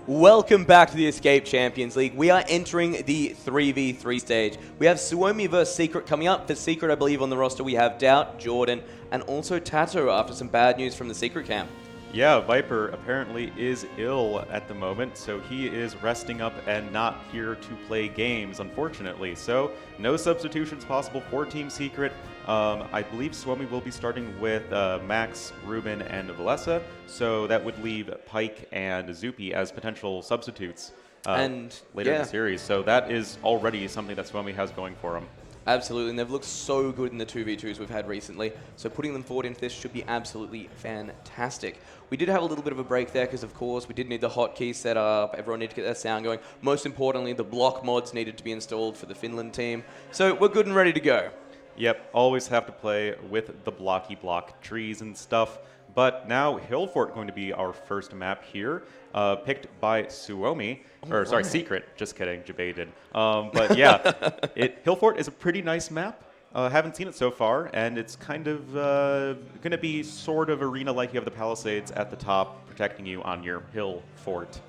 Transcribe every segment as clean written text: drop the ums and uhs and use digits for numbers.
Welcome back to the Escape Champions League. We are entering the 3v3 stage. We have Suomi versus Secret coming up. For Secret, I believe on the roster we have Doubt, Jordan, and also Tato after some bad news from the Secret camp. Yeah, Viper apparently is ill at the moment, so he is resting up and not here to play games, unfortunately. So, no substitutions possible for Team Secret. I believe Suomi will be starting with Max, Ruben, and Valessa, so that would leave Pike and Zupi as potential substitutes later in the series. So that is already something that Suomi has going for them. Absolutely, and they've looked so good in the 2v2s we've had recently, so putting them forward into this should be absolutely fantastic. We did have a little bit of a break there because, of course, we did need the hotkeys set up, everyone needed to get their sound going. Most importantly, the block mods needed to be installed for the Finland team, so we're good and ready to go. Yep, always have to play with the blocky block trees and stuff. But now Hill Fort going to be our first map here, picked by Suomi, Secret. Just kidding, debated. But yeah, Hill Fort is a pretty nice map. Haven't seen it so far, and it's kind of going to be sort of arena-like. You have the Palisades at the top protecting you on your Hill Fort.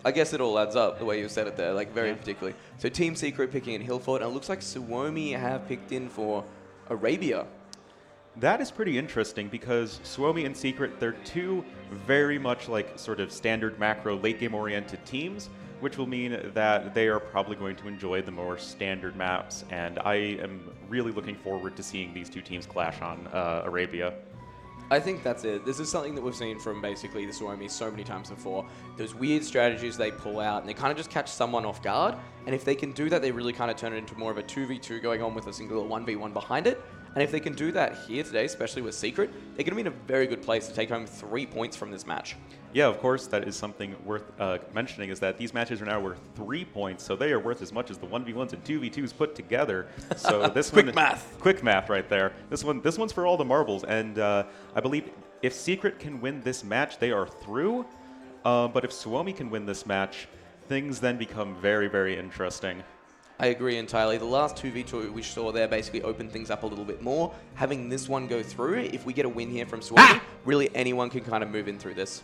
I guess it all adds up the way you said it there, like very particularly. So Team Secret picking in Hill Fort, and it looks like Suomi have picked in for Arabia. That is pretty interesting because Suomi and Secret, they're two very much like sort of standard macro late game oriented teams, which will mean that they are probably going to enjoy the more standard maps, and I am really looking forward to seeing these two teams clash on Arabia. I think that's it. This is something that we've seen from basically the Suomi so many times before. Those weird strategies they pull out, and they kind of just catch someone off guard, and if they can do that, they really kind of turn it into more of a 2v2 going on with a single 1v1 behind it. And if they can do that here today, especially with Secret, they're going to be in a very good place to take home 3 points from this match. Yeah, of course, that is something worth mentioning, is that these matches are now worth 3 points, so they are worth as much as the 1v1s and 2v2s put together. So this quick math. Quick math right there. This one's for all the marbles, and I believe if Secret can win this match, they are through. But if Suomi can win this match, things then become very, very interesting. I agree entirely. The last 2v2 we saw there basically opened things up a little bit more. Having this one go through, if we get a win here from Suomi, really anyone can kind of move in through this.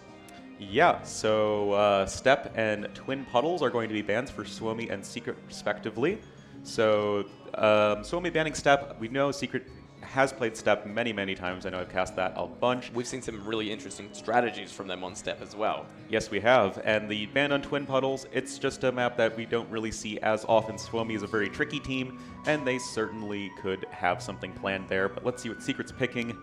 Yeah, so Step and Twin Puddles are going to be bans for Suomi and Secret respectively. So Suomi banning Step, we know Secret has played Step many, many times. I know I've cast that a bunch. We've seen some really interesting strategies from them on Step as well. Yes, we have. And the ban on Twin Puddles, it's just a map that we don't really see as often. Suomi is a very tricky team, and they certainly could have something planned there. But let's see what Secret's picking.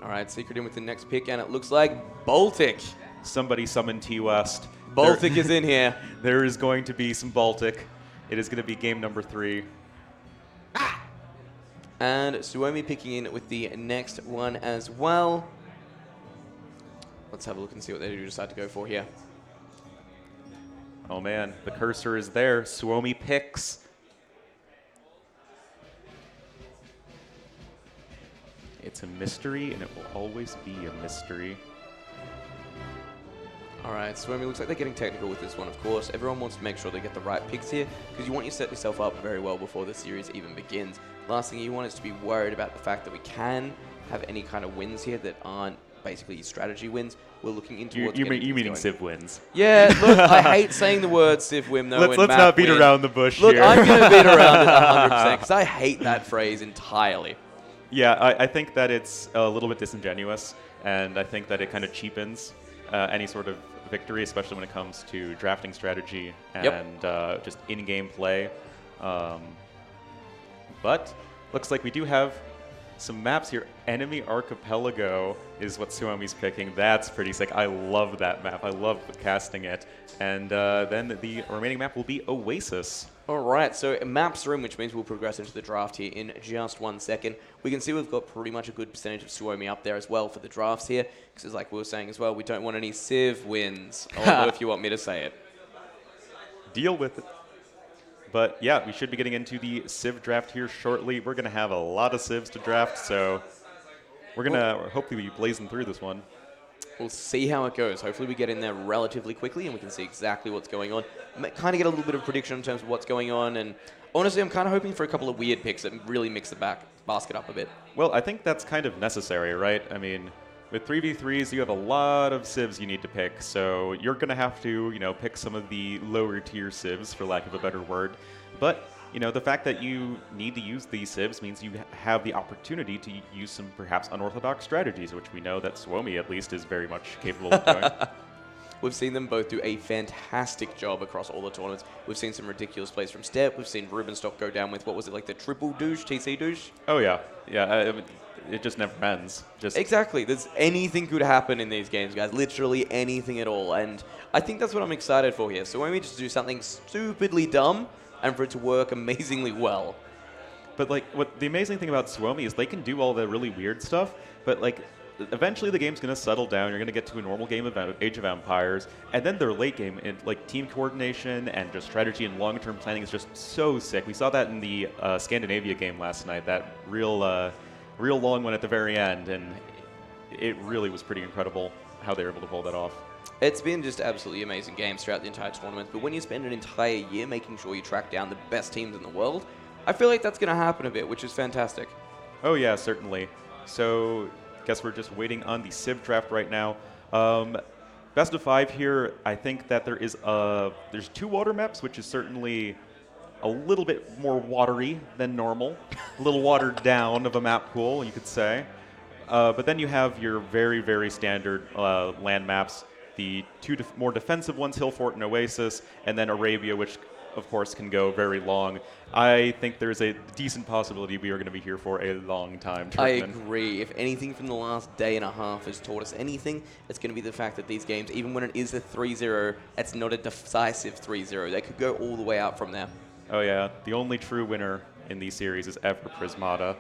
All right, Secret in with the next pick, and it looks like Baltic. Somebody summon T-West. Baltic is in here. There is going to be some Baltic. It is going to be game number 3. And Suomi picking in with the next one as well. Let's have a look and see what they do decide to go for here. Oh man, the cursor is there. Suomi picks. It's a mystery, and it will always be a mystery. All right, Suomi looks like they're getting technical with this one, of course. Everyone wants to make sure they get the right picks here, because you want to set yourself up very well before the series even begins. Last thing you want is to be worried about the fact that we can have any kind of wins here that aren't basically strategy wins. We're looking into what's going. You meaning Civ wins? Yeah, look, I hate saying the word Civ win though. Let's not beat around the bush here. Look, I'm going to beat around it 100% because I hate that phrase entirely. Yeah, I think that it's a little bit disingenuous, and I think that it kind of cheapens any sort of victory, especially when it comes to drafting strategy and just in-game play. But looks like we do have some maps here. Enemy Archipelago is what Suomi's picking. That's pretty sick. I love that map. I love casting it. And then the remaining map will be Oasis. All right, so maps are in, which means we'll progress into the draft here in just 1 second. We can see we've got pretty much a good percentage of Suomi up there as well for the drafts here, because like we were saying as well, we don't want any Civ wins, although if you want me to say it. Deal with it. But yeah, we should be getting into the Civ draft here shortly. We're going to have a lot of Civs to draft, so we're going to hopefully be blazing through this one. We'll see how it goes. Hopefully we get in there relatively quickly and we can see exactly what's going on. Kind of get a little bit of prediction in terms of what's going on. And honestly, I'm kind of hoping for a couple of weird picks that really mix the basket up a bit. Well, I think that's kind of necessary, right? I mean, With 3v3s, you have a lot of civs you need to pick, so you're going to have to, pick some of the lower tier civs, for lack of a better word. But, the fact that you need to use these civs means you have the opportunity to use some perhaps unorthodox strategies, which we know that Suomi, at least, is very much capable of doing. We've seen them both do a fantastic job across all the tournaments. We've seen some ridiculous plays from Step. We've seen Rubenstock go down with, what was it, like the triple douche, TC douche? Oh, yeah. Yeah, it just never ends. Exactly. There's anything could happen in these games, guys. Literally anything at all. And I think that's what I'm excited for here. So when we just do something stupidly dumb and for it to work amazingly well. But, what the amazing thing about Suomi is they can do all the really weird stuff, but, eventually the game's going to settle down. You're going to get to a normal game of Age of Empires, and then their late game, team coordination and just strategy and long-term planning is just so sick. We saw that in the Scandinavia game last night, that real long one at the very end, and it really was pretty incredible how they were able to pull that off. It's been just absolutely amazing games throughout the entire tournament, but when you spend an entire year making sure you track down the best teams in the world, I feel like that's going to happen a bit, which is fantastic. Oh yeah, certainly. So guess we're just waiting on the Civ draft right now. Best of 5 here. I think that there's 2 water maps, which is certainly a little bit more watery than normal, a little watered down of a map pool, you could say. But then you have your very, very standard land maps, the 2 more defensive ones, Hillfort and Oasis, and then Arabia, which of course can go very long. I think there's a decent possibility we are going to be here for a long time. I agree. If anything from the last day and a half has taught us anything, it's going to be the fact that these games, even when it is a 3-0, it's not a decisive 3-0. They could go all the way out from there. Oh yeah, the only true winner in these series is ever Prismata.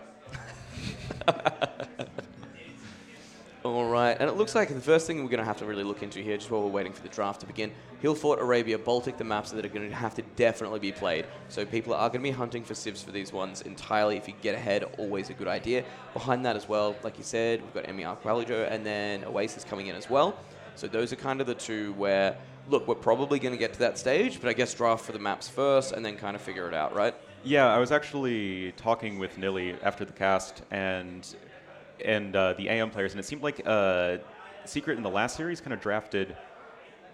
All right, and it looks like the first thing we're going to have to really look into here, just while we're waiting for the draft to begin, Hillfort, Arabia, Baltic, the maps that are going to have to definitely be played. So people are going to be hunting for civs for these ones entirely. If you get ahead, always a good idea. Behind that as well, like you said, we've got Emi Arqualijo and then Oasis coming in as well. So those are kind of the 2 where, look, we're probably going to get to that stage, but I guess draft for the maps first and then kind of figure it out, right? Yeah, I was actually talking with Nili after the cast and the AM players, and it seemed like Secret in the last series kind of drafted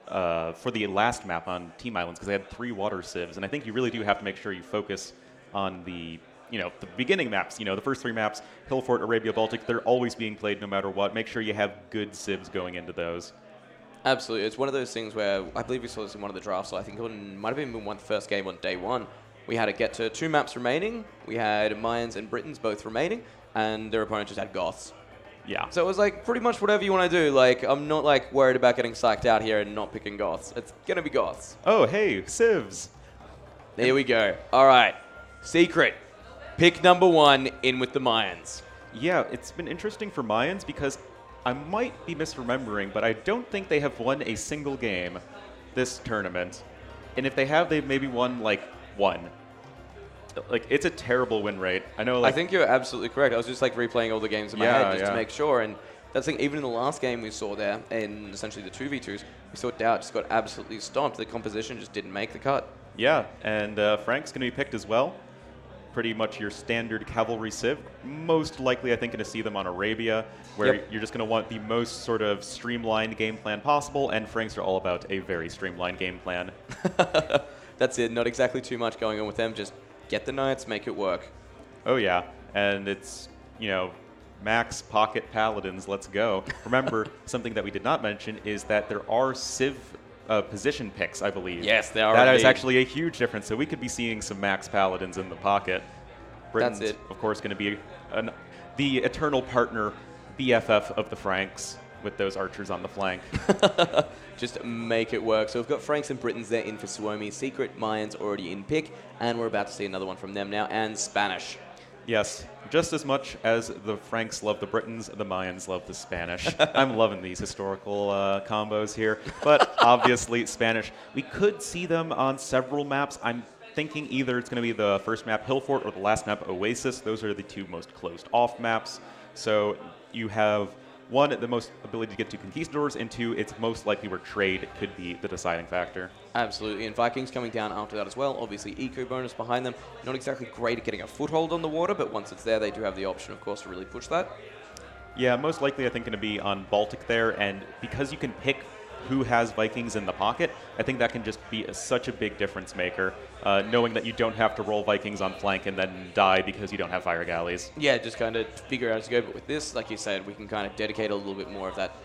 for the last map on Team Islands because they had 3 water civs, and I think you really do have to make sure you focus on the beginning maps, the first 3 maps, Hillfort, Arabia, Baltic, they're always being played no matter what. Make sure you have good civs going into those. Absolutely. It's one of those things where I believe we saw this in one of the drafts, so I think it might have been one the first game on day 1. We had to get to 2 maps remaining. We had Mayans and Britons both remaining, and their opponent just had Goths. Yeah. So it was pretty much whatever you want to do. I'm not worried about getting psyched out here and not picking Goths. It's going to be Goths. Oh, hey, civs. There we go. All right. Secret. Pick number 1 in with the Mayans. Yeah, it's been interesting for Mayans because I might be misremembering, but I don't think they have won a single game this tournament. And if they have, they've maybe won 1. It's a terrible win rate. I know. I think you're absolutely correct. I was just replaying all the games in my head just to make sure. And that's the thing. Even in the last game we saw there, in essentially the 2v2s, we saw Doubt just got absolutely stomped. The composition just didn't make the cut. Yeah, and Frank's going to be picked as well. Pretty much your standard cavalry civ. Most likely, I think, going to see them on Arabia, where you're just going to want the most sort of streamlined game plan possible. And Franks are all about a very streamlined game plan. That's it. Not exactly too much going on with them. Just get the knights, make it work. Oh, yeah. And it's, max pocket paladins, let's go. Remember, something that we did not mention is that there are civ position picks, I believe. Yes, they are. That is actually a huge difference. So we could be seeing some max paladins in the pocket. Britain's, that's it. Of course, going to be the eternal partner, BFF of the Franks, with those archers on the flank. Just make it work. So we've got Franks and Britons there in for Suomi. Secret, Mayans already in pick, and we're about to see another one from them now, and Spanish. Yes, just as much as the Franks love the Britons, the Mayans love the Spanish. I'm loving these historical combos here, but obviously Spanish. We could see them on several maps. I'm thinking either it's going to be the first map, Hillfort, or the last map, Oasis. Those are the 2 most closed off maps. So you have 1, the most ability to get to conquistadors, and 2, it's most likely where trade could be the deciding factor. Absolutely, and Vikings coming down after that as well. Obviously, eco bonus behind them. Not exactly great at getting a foothold on the water, but once it's there, they do have the option, of course, to really push that. Yeah, most likely I think going to be on Baltic there, and because you can pick who has Vikings in the pocket, I think that can just be such a big difference maker, knowing that you don't have to roll Vikings on flank and then die because you don't have fire galleys. Yeah, just kind of figure out as you go. But with this, like you said, we can kind of dedicate a little bit more of that.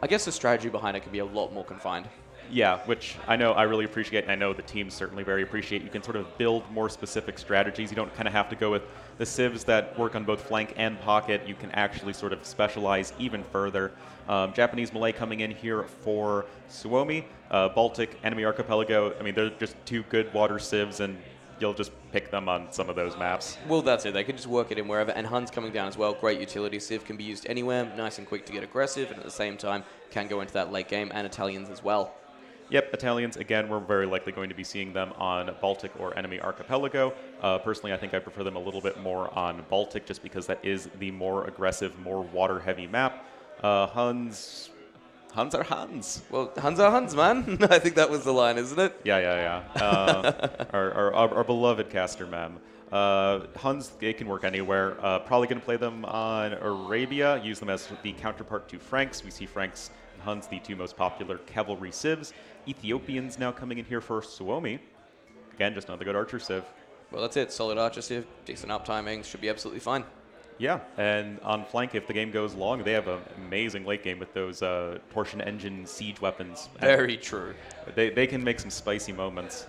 I guess the strategy behind it can be a lot more confined. Yeah, which I know I really appreciate, and I know the teams certainly very appreciate. You can sort of build more specific strategies. You don't kind of have to go with the civs that work on both flank and pocket. You can actually sort of specialize even further. Japanese Malay coming in here for Suomi, Baltic, Enemy Archipelago. I mean, they're just two good water civs, and you'll just pick them on some of those maps. Well, that's it. They can just work it in wherever. And Hun's coming down as well. Great utility. Civ can be used anywhere. Nice and quick to get aggressive, and at the same time can go into that late game. And Italians as well. Yep, Italians, again, we're very likely going to be seeing them on Baltic or Enemy Archipelago. Personally, I think I prefer them a little bit more on Baltic just because that is the more aggressive, more water-heavy map. Huns are Huns. Well, Huns are Huns, man. I think that was the line, isn't it? Yeah. Our beloved caster Memb. Huns, they can work anywhere. Probably going to play them on Arabia, use them as the counterpart to Franks. We see Franks and Huns, the two most popular cavalry civs. Ethiopians now coming in here for Suomi. Again, just another good archer civ. Well, that's it. Solid archer civ, decent up timings, should be absolutely fine. Yeah, and on flank, if the game goes long, they have an amazing late game with those torsion engine siege weapons. Very true. They can make some spicy moments.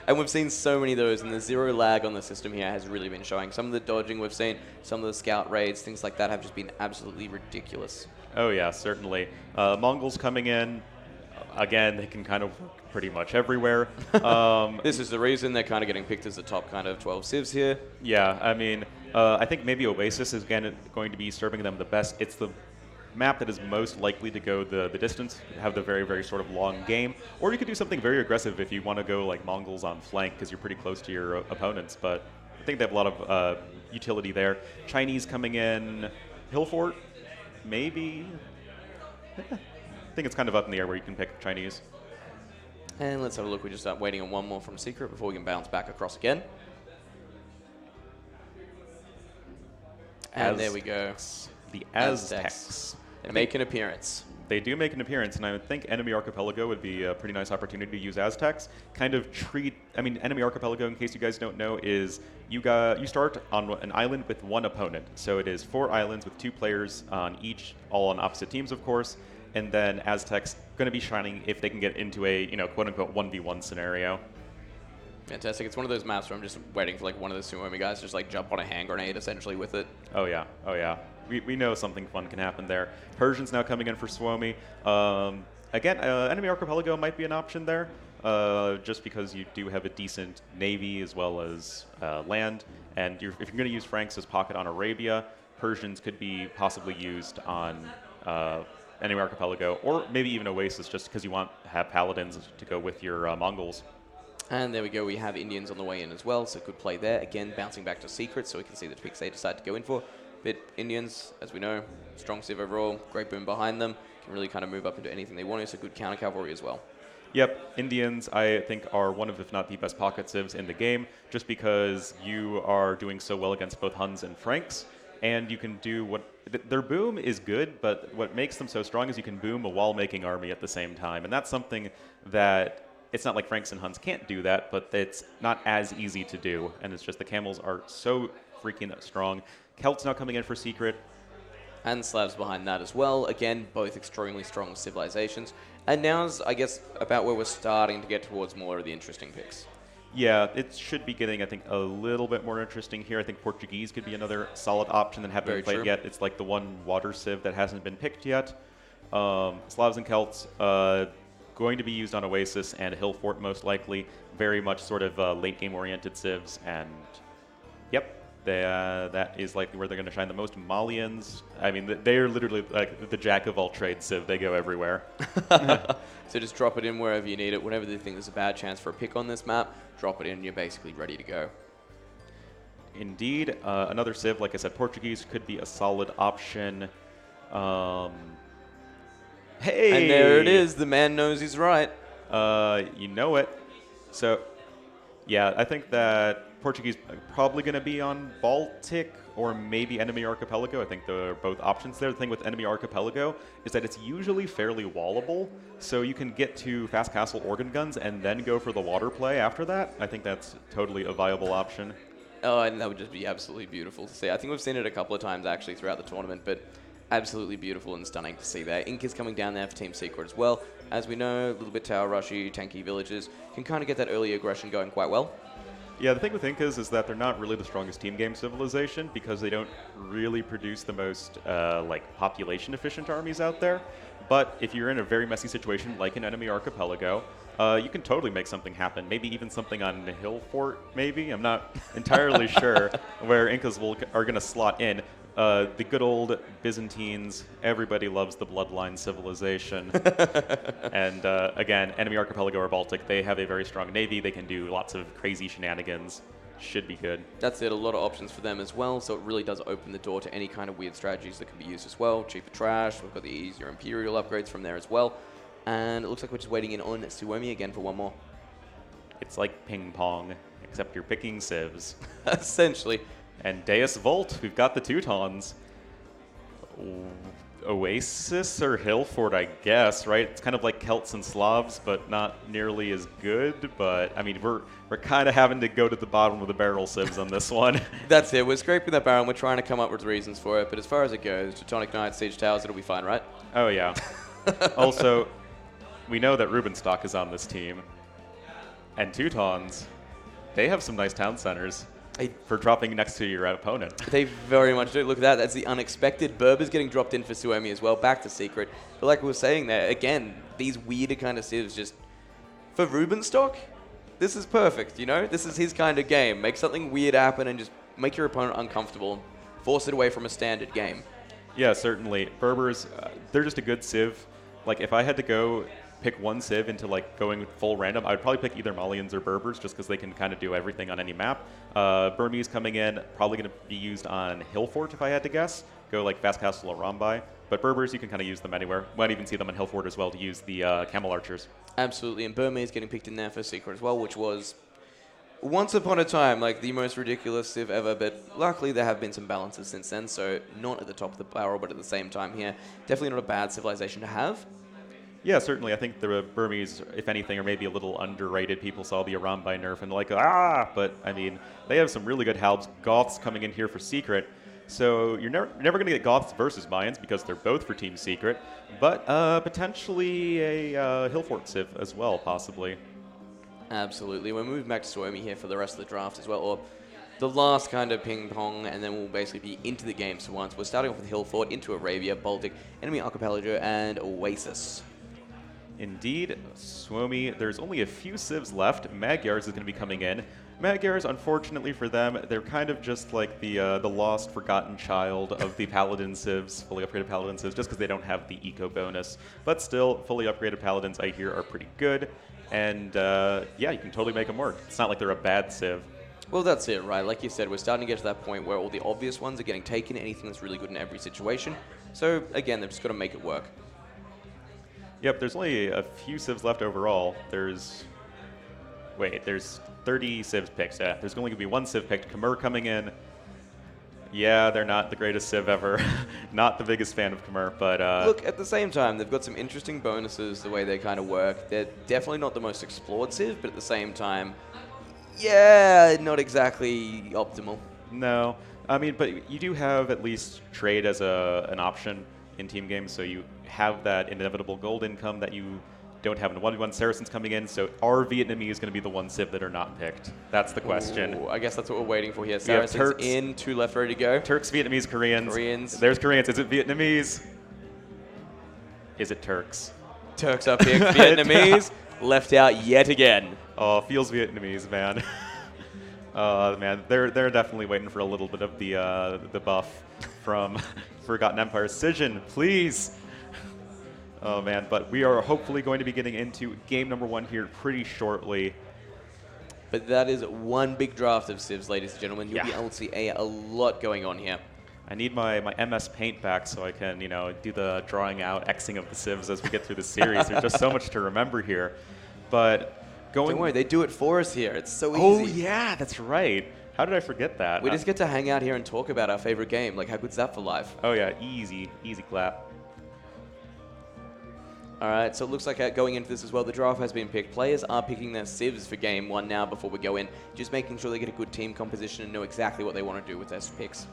And we've seen so many of those, and the zero lag on the system here has really been showing. Some of the dodging we've seen, some of the scout raids, things like that have just been absolutely ridiculous. Oh yeah, certainly. Mongols coming in. Again, they can kind of work pretty much everywhere. This is the reason they're kind of getting picked as the top kind of 12 civs here. Yeah, I mean, I think maybe Oasis is again going to be serving them the best. It's the map that is most likely to go the distance, have the very, very sort of long game. Or you could do something very aggressive if you want to go like Mongols on flank because you're pretty close to your opponents. But I think they have a lot of utility there. Chinese coming in, Hillfort, maybe. I think it's kind of up in the air where you can pick Chinese. And let's have a look. We just start waiting on one more from Secret before we can bounce back across again. And there we go. The Aztecs. They make an appearance. They do make an appearance, and I would think Enemy Archipelago would be a pretty nice opportunity to use Aztecs. Kind of treat, I mean, Enemy Archipelago, in case you guys don't know, is you start on an island with one opponent. So it is 4 islands with 2 players on each, all on opposite teams, of course. And then Aztecs going to be shining if they can get into a, quote-unquote 1v1 scenario. Fantastic. It's one of those maps where I'm just waiting for like one of the Suomi guys to just like jump on a hand grenade essentially with it. Oh yeah. We know something fun can happen there. Persians now coming in for Suomi. Again, Enemy Archipelago might be an option there, just because you do have a decent navy as well as land. And if you're going to use Franks as pocket on Arabia, Persians could be possibly used on Enemy Archipelago, or maybe even Oasis, just because you want to have paladins to go with your Mongols. And there we go, we have Indians on the way in as well, so good play there. Again, bouncing back to Secret, so we can see the picks they decide to go in for. But Indians, as we know, strong civ overall, great boom behind them, can really kind of move up into anything they want to, so good counter cavalry as well. Yep, Indians, I think, are one of, if not the best pocket civs in the game, just because you are doing so well against both Huns and Franks. And you can do what their boom is good, but what makes them so strong is you can boom a wall-making army at the same time, and that's something that it's not like Franks and Huns can't do that, but it's not as easy to do, and it's just the camels are so freaking strong. Celts now coming in for Secret. And Slavs behind that as well. Again, both extremely strong civilizations. And now's, I guess, about where we're starting to get towards more of the interesting picks. Yeah, it should be getting, I think, a little bit more interesting here. I think Portuguese could be another solid option that haven't been played yet. It's like the one water civ that hasn't been picked yet. Slavs and Celts going to be used on Oasis and Hillfort most likely. Very much sort of late game oriented civs, and yep, that is likely where they're going to shine the most. Malians, I mean, they are literally like the jack of all trades civ. They go everywhere. So just drop it in wherever you need it. Whenever they think there's a bad chance for a pick on this map, drop it in and you're basically ready to go. Indeed. Another civ, like I said, Portuguese could be a solid option. Hey! And there it is. The man knows he's right. You know it. So, yeah, I think that Portuguese probably going to be on Baltic or maybe Enemy Archipelago. I think there are both options there. The thing with Enemy Archipelago is that it's usually fairly wallable, so you can get to Fast Castle Organ Guns and then go for the water play after that. I think that's totally a viable option. Oh, and that would just be absolutely beautiful to see. I think we've seen it a couple of times actually throughout the tournament, but absolutely beautiful and stunning to see there. Ink is coming down there for Team Secret as well. As we know, a little bit tower rushy, tanky villages can kind of get that early aggression going quite well. Yeah, the thing with Incas is that they're not really the strongest team game civilization because they don't really produce the most like population efficient armies out there. But if you're in a very messy situation like an Enemy Archipelago, you can totally make something happen. Maybe even something on the hill fort, maybe? I'm not entirely sure where Incas are going to slot in. The good old Byzantines, everybody loves the bloodline civilization. And again, Enemy Archipelago or Baltic, they have a very strong navy. They can do lots of crazy shenanigans. Should be good. That's it, a lot of options for them as well, so it really does open the door to any kind of weird strategies that can be used as well. Cheaper trash, we've got the easier Imperial upgrades from there as well. And it looks like we're just waiting in on Suomi again for one more. It's like ping pong, except you're picking civs. Essentially. And Deus Volt, we've got the Teutons. Oasis or Hillfort, I guess, right? It's kind of like Celts and Slavs, but not nearly as good. But, I mean, we're kind of having to go to the bottom of the barrel civs on this one. That's it. We're scraping that barrel and we're trying to come up with reasons for it. But as far as it goes, Teutonic Knights, Siege Towers, it'll be fine, right? Oh, yeah. Also, we know that Rubenstock is on this team. And Teutons, they have some nice town centers for dropping next to your opponent. They very much do. Look at that. That's the unexpected. Berber's getting dropped in for Suomi as well. Back to Secret. But like we were saying there, again, these weirder kind of civs just... For Rubenstock, this is perfect, you know? This is his kind of game. Make something weird happen and just make your opponent uncomfortable. Force it away from a standard game. Yeah, certainly. Berbers, they're just a good civ. Like, if I had to go pick one civ into like going full random, I would probably pick either Malians or Berbers just because they can kind of do everything on any map. Burmese coming in, probably going to be used on Hillfort if I had to guess. Go like Fast Castle or Rambai. But Berbers, you can kind of use them anywhere. Might even see them on Hillfort as well to use the Camel Archers. Absolutely, and Burmese getting picked in there for Secret as well, which was once upon a time like the most ridiculous civ ever, but luckily there have been some balances since then, so not at the top of the barrel, but at the same time here, definitely not a bad civilization to have. Yeah, certainly. I think the Burmese, if anything, are maybe a little underrated. People saw the Arambai nerf and like, ah! But, I mean, they have some really good halbs. Goths coming in here for Secret. So you're never going to get Goths versus Mayans because they're both for Team Secret. But potentially a Hillfort civ as well, possibly. Absolutely. We're moving back to Suomi here for the rest of the draft as well, or the last kind of ping-pong, and then we'll basically be into the games for once. We're starting off with Hillfort, into Arabia, Baltic, Enemy Archipelago, and Oasis. Indeed, Suomi, there's only a few civs left. Magyars is going to be coming in. Magyars, unfortunately for them, they're kind of just like the lost, forgotten child of the Paladin civs, fully upgraded Paladin civs, just because they don't have the eco bonus. But still, fully upgraded Paladins, I hear, are pretty good. And yeah, you can totally make them work. It's not like they're a bad civ. Well, that's it, right? Like you said, we're starting to get to that point where all the obvious ones are getting taken, anything that's really good in every situation. So, again, they've just got to make it work. Yep, there's only a few civs left overall. There's 30 civs picked. Yeah, there's only going to be one civ picked. Khmer coming in. Yeah, they're not the greatest civ ever. Not the biggest fan of Khmer, but... Look, at the same time, they've got some interesting bonuses the way they kind of work. They're definitely not the most explored civ, but at the same time, yeah, not exactly optimal. No. I mean, but you do have at least trade as an option in team games, so you have that inevitable gold income that you don't have in a 1v1. Saracens coming in, so are Vietnamese going to be the one civ that are not picked? That's the question. Ooh, I guess that's what we're waiting for here. Saracens in, 2 left ready to go. Turks, Vietnamese, Koreans. Koreans. There's Koreans. Is it Vietnamese? Is it Turks? Turks up here. Vietnamese left out yet again. Oh, feels Vietnamese, man. Man, they're definitely waiting for a little bit of the buff from Forgotten Empire. Cision, please. Oh man, but we are hopefully going to be getting into game number 1 here pretty shortly. But that is one big draft of civs, ladies and gentlemen. You'll be able to see a lot going on here. I need my MS Paint back so I can, do the drawing out, Xing of the civs as we get through the series. There's just so much to remember here. But don't worry, they do it for us here. It's so easy. Oh yeah, that's right. How did I forget that? We just get to hang out here and talk about our favorite game. Like, how good's that for life? Oh yeah, easy clap. All right, so it looks like going into this as well, the draft has been picked. Players are picking their civs for game 1 now before we go in, just making sure they get a good team composition and know exactly what they want to do with their picks.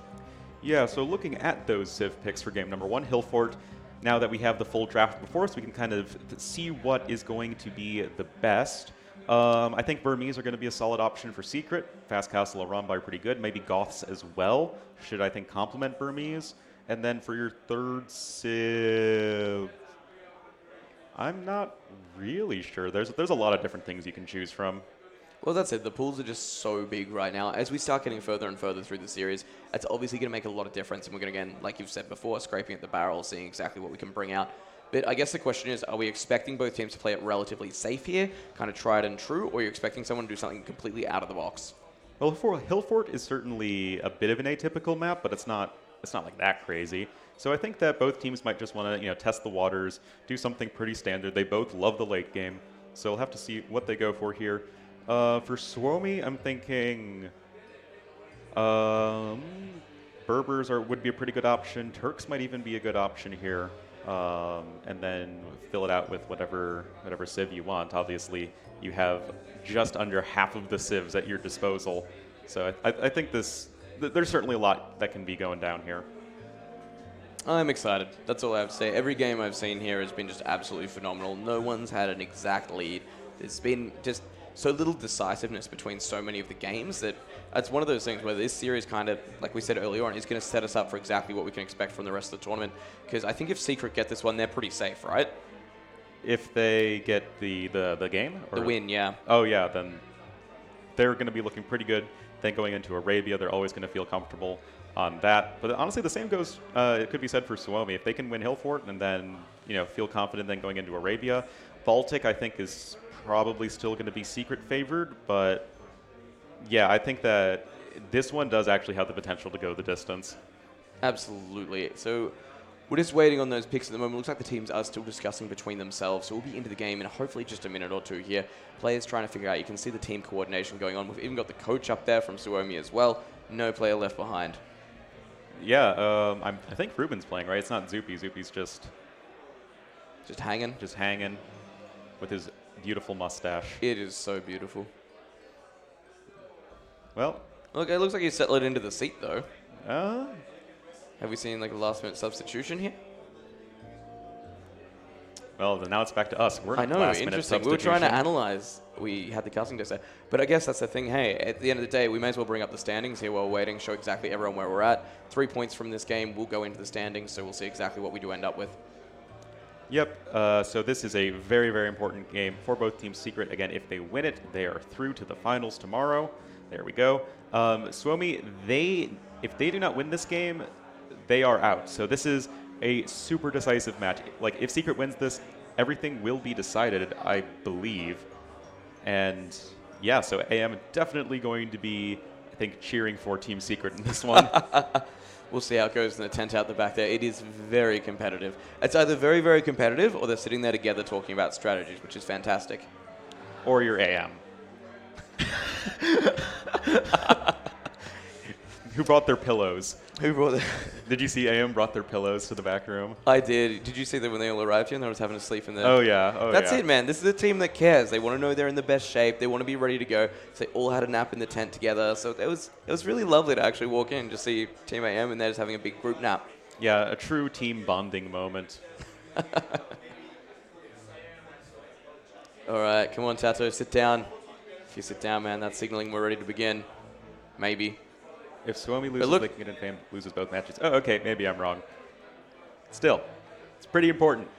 Yeah, so looking at those civ picks for game number 1, Hillfort, now that we have the full draft before us, we can kind of see what is going to be the best. I think Burmese are going to be a solid option for Secret. Fast Castle Aramba are pretty good. Maybe Goths as well should, I think, complement Burmese. And then for your third civ, I'm not really sure. There's a lot of different things you can choose from. Well, that's it. The pools are just so big right now. As we start getting further and further through the series, it's obviously going to make a lot of difference. And we're going to, again, like you've said before, scraping at the barrel, seeing exactly what we can bring out. But I guess the question is, are we expecting both teams to play it relatively safe here, kind of tried and true, or are you expecting someone to do something completely out of the box? Well, Hillfort is certainly a bit of an atypical map, but it's not like that crazy. So I think that both teams might just want to, test the waters, do something pretty standard. They both love the late game, so we'll have to see what they go for here. For Suomi, I'm thinking Berbers would be a pretty good option. Turks might even be a good option here, and then fill it out with whatever civ you want. Obviously, you have just under half of the civs at your disposal, so I think there's certainly a lot that can be going down here. I'm excited. That's all I have to say. Every game I've seen here has been just absolutely phenomenal. No one's had an exact lead. There's been just so little decisiveness between so many of the games that it's one of those things where this series kind of, like we said earlier on, is going to set us up for exactly what we can expect from the rest of the tournament. Because I think if Secret get this one, they're pretty safe, right? If they get the game? Or the win, yeah. Oh, yeah, then they're going to be looking pretty good. Then going into Arabia, they're always going to feel comfortable on that. But honestly, the same goes, it could be said for Suomi. If they can win Hillfort and then, feel confident then going into Arabia, Baltic, I think, is probably still going to be Secret favored. But yeah, I think that this one does actually have the potential to go the distance. Absolutely. So we're just waiting on those picks at the moment. Looks like the teams are still discussing between themselves. So we'll be into the game in hopefully just a minute or two here. Players trying to figure out. You can see the team coordination going on. We've even got the coach up there from Suomi as well. No player left behind. Yeah, I think Ruben's playing, right? It's not Zupi. Zupi's just hanging. Just hanging with his beautiful mustache. It is so beautiful. Well, look, it looks like he's settled into the seat, though. Have we seen like a last-minute substitution here? Well, then now it's back to us. We're I know, interesting. We were trying to analyze. We had the casting desk there. But I guess that's the thing. Hey, at the end of the day, we may as well bring up the standings here while we're waiting, show exactly everyone where we're at. 3 points from this game will go into the standings, so we'll see exactly what we do end up with. Yep. So this is a very, very important game for both teams. Secret, again, if they win it, they are through to the finals tomorrow. There we go. Suomi, if they do not win this game, they are out. So this is a super decisive match. Like, if Secret wins this, everything will be decided, I believe. And yeah, so AM definitely going to be, I think, cheering for Team Secret in this one. We'll see how it goes in the tent out the back there. It is very competitive. It's either very, very competitive, or they're sitting there together talking about strategies, which is fantastic. Or your AM. Who brought their pillows? Who brought them? Did you see AM brought their pillows to the back room? I did. Did you see that when they all arrived here and they were having to sleep in there? Oh, yeah. That's it, man. This is a team that cares. They want to know they're in the best shape. They want to be ready to go. So they all had a nap in the tent together. So it was really lovely to actually walk in and just see Team AM and they're just having a big group nap. Yeah, a true team bonding moment. All right. Come on, Tato. Sit down. If you sit down, man, that's signaling we're ready to begin. Maybe. If Suomi loses, they can get in fame, loses both matches. Oh, okay, maybe I'm wrong. Still, it's pretty important.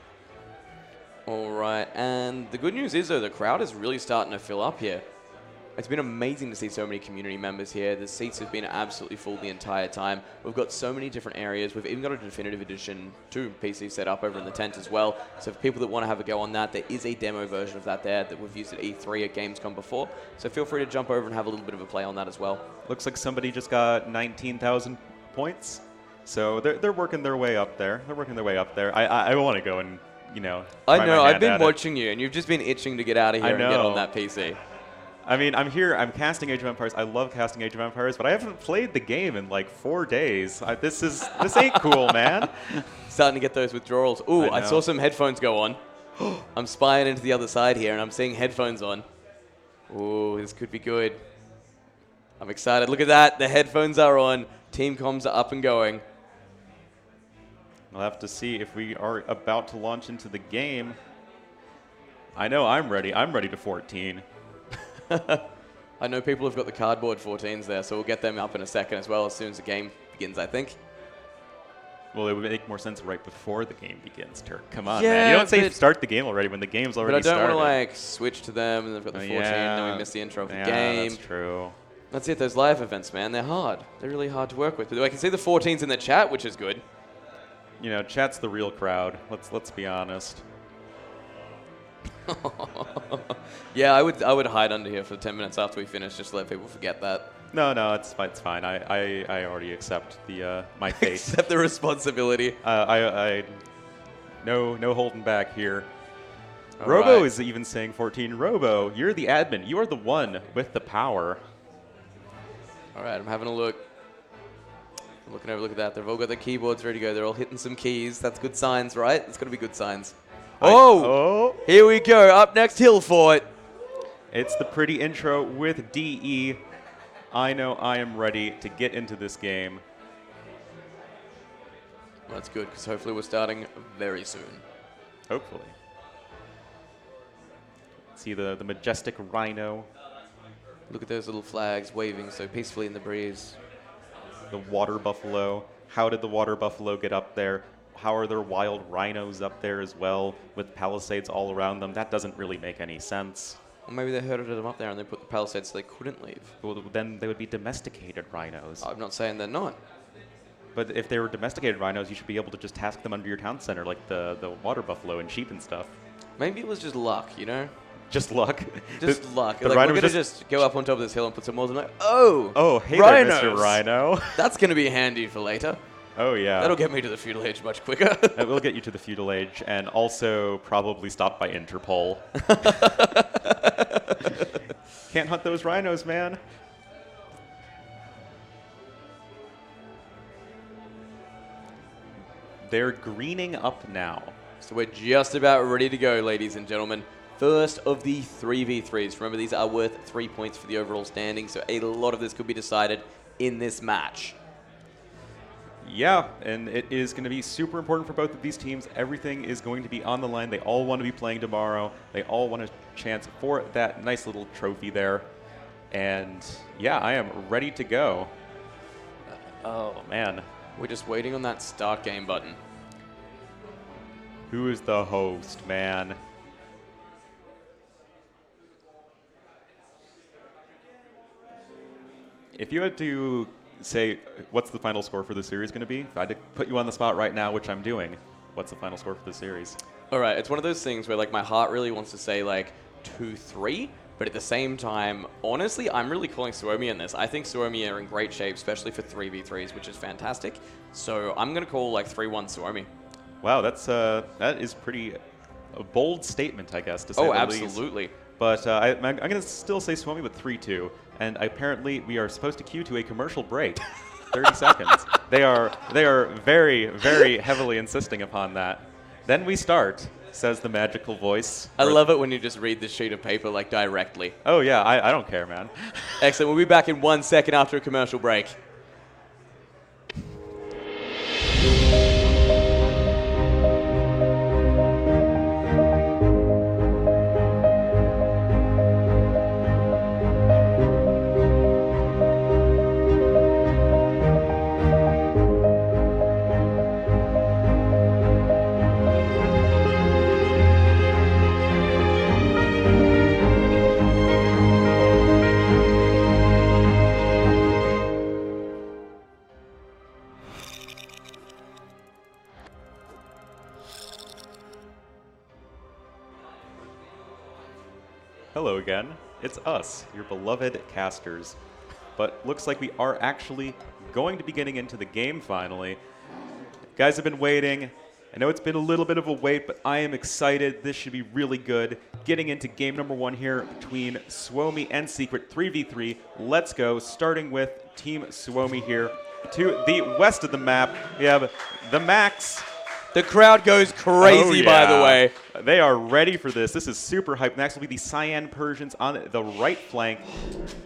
All right, and the good news is, though, the crowd is really starting to fill up here. It's been amazing to see so many community members here. The seats have been absolutely full the entire time. We've got so many different areas. We've even got a Definitive Edition 2 PC set up over in the tent as well. So for people that want to have a go on that, there is a demo version of that there that we've used at E3 at Gamescom before. So feel free to jump over and have a little bit of a play on that as well. Looks like somebody just got 19,000 points. So they're working their way up there. I want to go and, I know. I've been watching you, and you've just been itching to get out of here and get on that PC. I mean, I'm here, I'm casting Age of Empires. I love casting Age of Empires, but I haven't played the game in like 4 days. This ain't cool, man. Starting to get those withdrawals. Ooh, I saw some headphones go on. I'm spying into the other side here, and I'm seeing headphones on. Ooh, this could be good. I'm excited. Look at that. The headphones are on. Team comms are up and going. We'll have to see if we are about to launch into the game. I know I'm ready. I'm ready to 14. I know people have got the cardboard 14s there, so we'll get them up in a second as well as soon as the game begins, I think. Well, it would make more sense right before the game begins, Turk. Come on, Yeah, man. You don't say start the game already when the game's already started. But I don't want to, like, switch to them, and they've got the 14, and then we miss the intro of the game. That's true. That's it. Those live events, man, they're hard. They're really hard to work with. But I can see the 14s in the chat, which is good. You know, chat's the real crowd. Let's be honest. Yeah, I would hide under here for 10 minutes after we finish, just to let people forget that. No, it's fine. I already accept the my fate. Accept the responsibility. No holding back here. All Robo right. is even saying 14. Robo, you're the admin. You are the one with the power. All right, I'm having a look. I'm looking over. Look at that. They've all got their keyboards ready to go. They're all hitting some keys. That's good signs, right? It's got to be good signs. Oh! Here we go. Up next, Hill Fort. It's the pretty intro with DE. I know I am ready to get into this game. That's good, because hopefully we're starting very soon. Hopefully. See the majestic rhino. Look at those little flags waving so peacefully in the breeze. The water buffalo. How did the water buffalo get up there? How are there wild rhinos up there as well with palisades all around them? That doesn't really make any sense. Or maybe they herded them up there and they put the palisades so they couldn't leave. Well, then they would be domesticated rhinos. I'm not saying they're not. But if they were domesticated rhinos, you should be able to just task them under your town center like the water buffalo and sheep and stuff. Maybe it was just luck, you know? Just luck. Just luck. The Like, rhino we're was going to just go up on top of this hill and put some more. Like, oh, hey rhinos. there, Mr. Rhino. That's going to be handy for later. Oh, yeah. That'll get me to the feudal age much quicker. That will get you to the feudal age and also probably stopped by Interpol. Can't hunt those rhinos, man. They're greening up now. So we're just about ready to go, ladies and gentlemen. First of the 3v3s. Remember, these are worth 3 points for the overall standing, so a lot of this could be decided in this match. Yeah, and it is going to be super important for both of these teams. Everything is going to be on the line. They all want to be playing tomorrow. They all want a chance for that nice little trophy there. And yeah, I am ready to go. Oh, man. We're just waiting on that start game button. Who is the host, man? If you had to say, what's the final score for the series going to be? If I had to put you on the spot right now, which I'm doing, what's the final score for the series? All right, it's one of those things where, like, my heart really wants to say, like, 2-3, but at the same time, honestly, I'm really calling Suomi in this. I think Suomi are in great shape, especially for 3v3s, which is fantastic. So I'm going to call, like, 3-1 Suomi. Wow, that is pretty a bold statement, I guess, to say the least. Absolutely. But I'm going to still say Suomi with 3-2. And apparently, we are supposed to cue to a commercial break. 30 seconds. They are very, very heavily insisting upon that. Then we start, says the magical voice. I love it when you just read the sheet of paper, like, directly. Oh, yeah, I don't care, man. Excellent. We'll be back in 1 second after a commercial break. Hello again. It's us, your beloved casters. But looks like we are actually going to be getting into the game finally. Guys have been waiting. I know it's been a little bit of a wait, but I am excited. This should be really good. Getting into game number 1 here between Suomi and Secret, 3v3. Let's go, starting with Team Suomi here. To the west of the map, we have the Max. The crowd goes crazy, by the way. They are ready for this. This is super hype. Next will be the Cyan Persians on the right flank.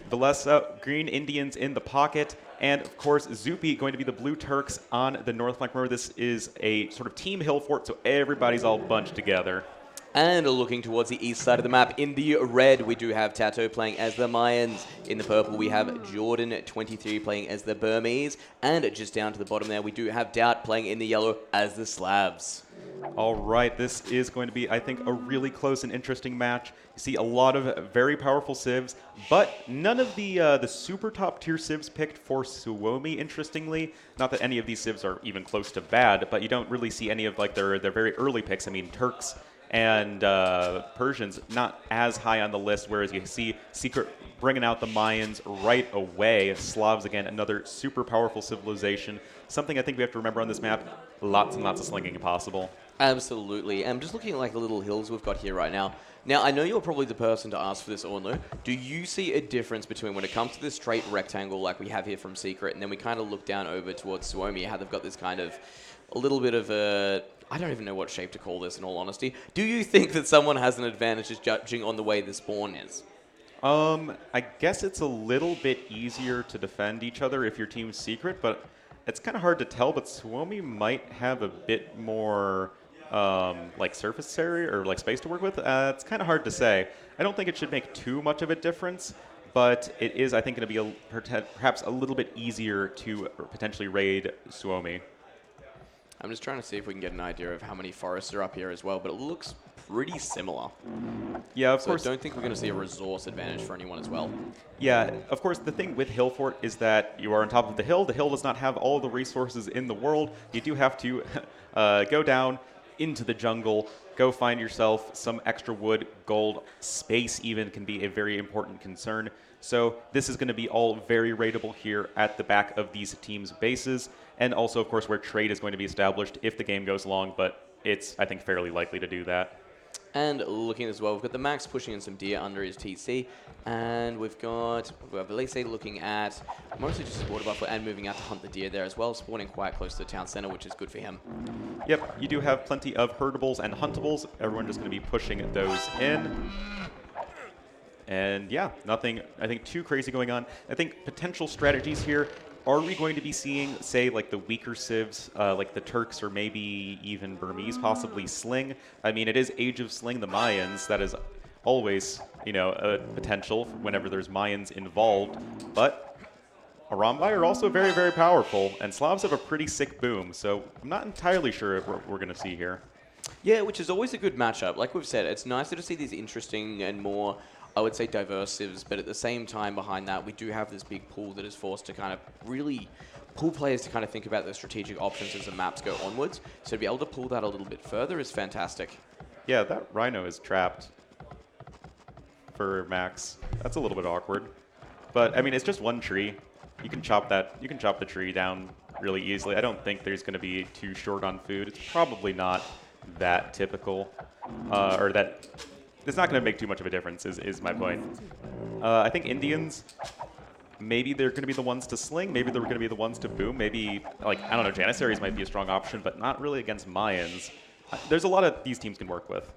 Valesa, Green Indians in the pocket. And, of course, Zupi going to be the Blue Turks on the north flank. Remember, this is a sort of team hill fort, so everybody's all bunched together. And looking towards the east side of the map, in the red, we do have Tato playing as the Mayans. In the purple, we have Jordan, 23, playing as the Burmese. And just down to the bottom there, we do have Doubt playing in the yellow as the Slavs. All right, this is going to be, I think, a really close and interesting match. You see a lot of very powerful civs, but none of the super top tier civs picked for Suomi, interestingly. Not that any of these civs are even close to bad, but you don't really see any of like their very early picks. I mean, Turks and Persians not as high on the list, whereas you see Secret bringing out the Mayans right away. Slavs, again, another super powerful civilization. Something I think we have to remember on this map, lots and lots of slinging possible. Absolutely. I'm just looking at like the little hills we've got here right now. Now, I know you're probably the person to ask for this, Orno. Do you see a difference between when it comes to this straight rectangle like we have here from Secret, and then we kind of look down over towards Suomi, how they've got this kind of a little bit of a... I don't even know what shape to call this, in all honesty. Do you think that someone has an advantage just judging on the way the spawn is? I guess it's a little bit easier to defend each other if your team's Secret, but it's kind of hard to tell. But Suomi might have a bit more like surface area or like space to work with. It's kind of hard to say. I don't think it should make too much of a difference, but it is, I think, going to be perhaps a little bit easier to potentially raid Suomi. I'm just trying to see if we can get an idea of how many forests are up here as well, but it looks pretty similar. Yeah, of course. I don't think we're going to see a resource advantage for anyone as well. Yeah, of course, the thing with Hill Fort is that you are on top of the hill. The hill does not have all of the resources in the world. You do have to go down into the jungle, go find yourself some extra wood, gold, space even can be a very important concern. So this is going to be all very raidable here at the back of these teams' bases, and also, of course, where trade is going to be established if the game goes long, but it's, I think, fairly likely to do that. And looking as well, we've got the Max pushing in some deer under his TC, and we've got Valese looking at mostly just a water buffer and moving out to hunt the deer there as well, spawning quite close to the town center, which is good for him. Yep, you do have plenty of herdables and huntables. Everyone just going to be pushing those in. And yeah, nothing, I think, too crazy going on. I think potential strategies here, are we going to be seeing, say, like the weaker civs, like the Turks or maybe even Burmese, possibly Sling? I mean, it is Age of Sling, the Mayans. That is always, you know, a potential whenever there's Mayans involved. But Arambai are also very, very powerful, and Slavs have a pretty sick boom, so I'm not entirely sure what we're going to see here. Yeah, which is always a good matchup. Like we've said, it's nicer to see these interesting and more, I would say, diverse civs, but at the same time behind that, we do have this big pool that is forced to kind of really pull players to kind of think about the strategic options as the maps go onwards. So to be able to pull that a little bit further is fantastic. Yeah, that Rhino is trapped for Max. That's a little bit awkward. But, I mean, it's just one tree. You can chop that. You can chop the tree down really easily. I don't think there's going to be too short on food. It's probably not that typical, or that it's not going to make too much of a difference, is my point. I think Indians, maybe they're going to be the ones to sling. Maybe they're going to be the ones to boom. Maybe, like, I don't know, Janissaries might be a strong option, but not really against Mayans. There's a lot of these teams can work with.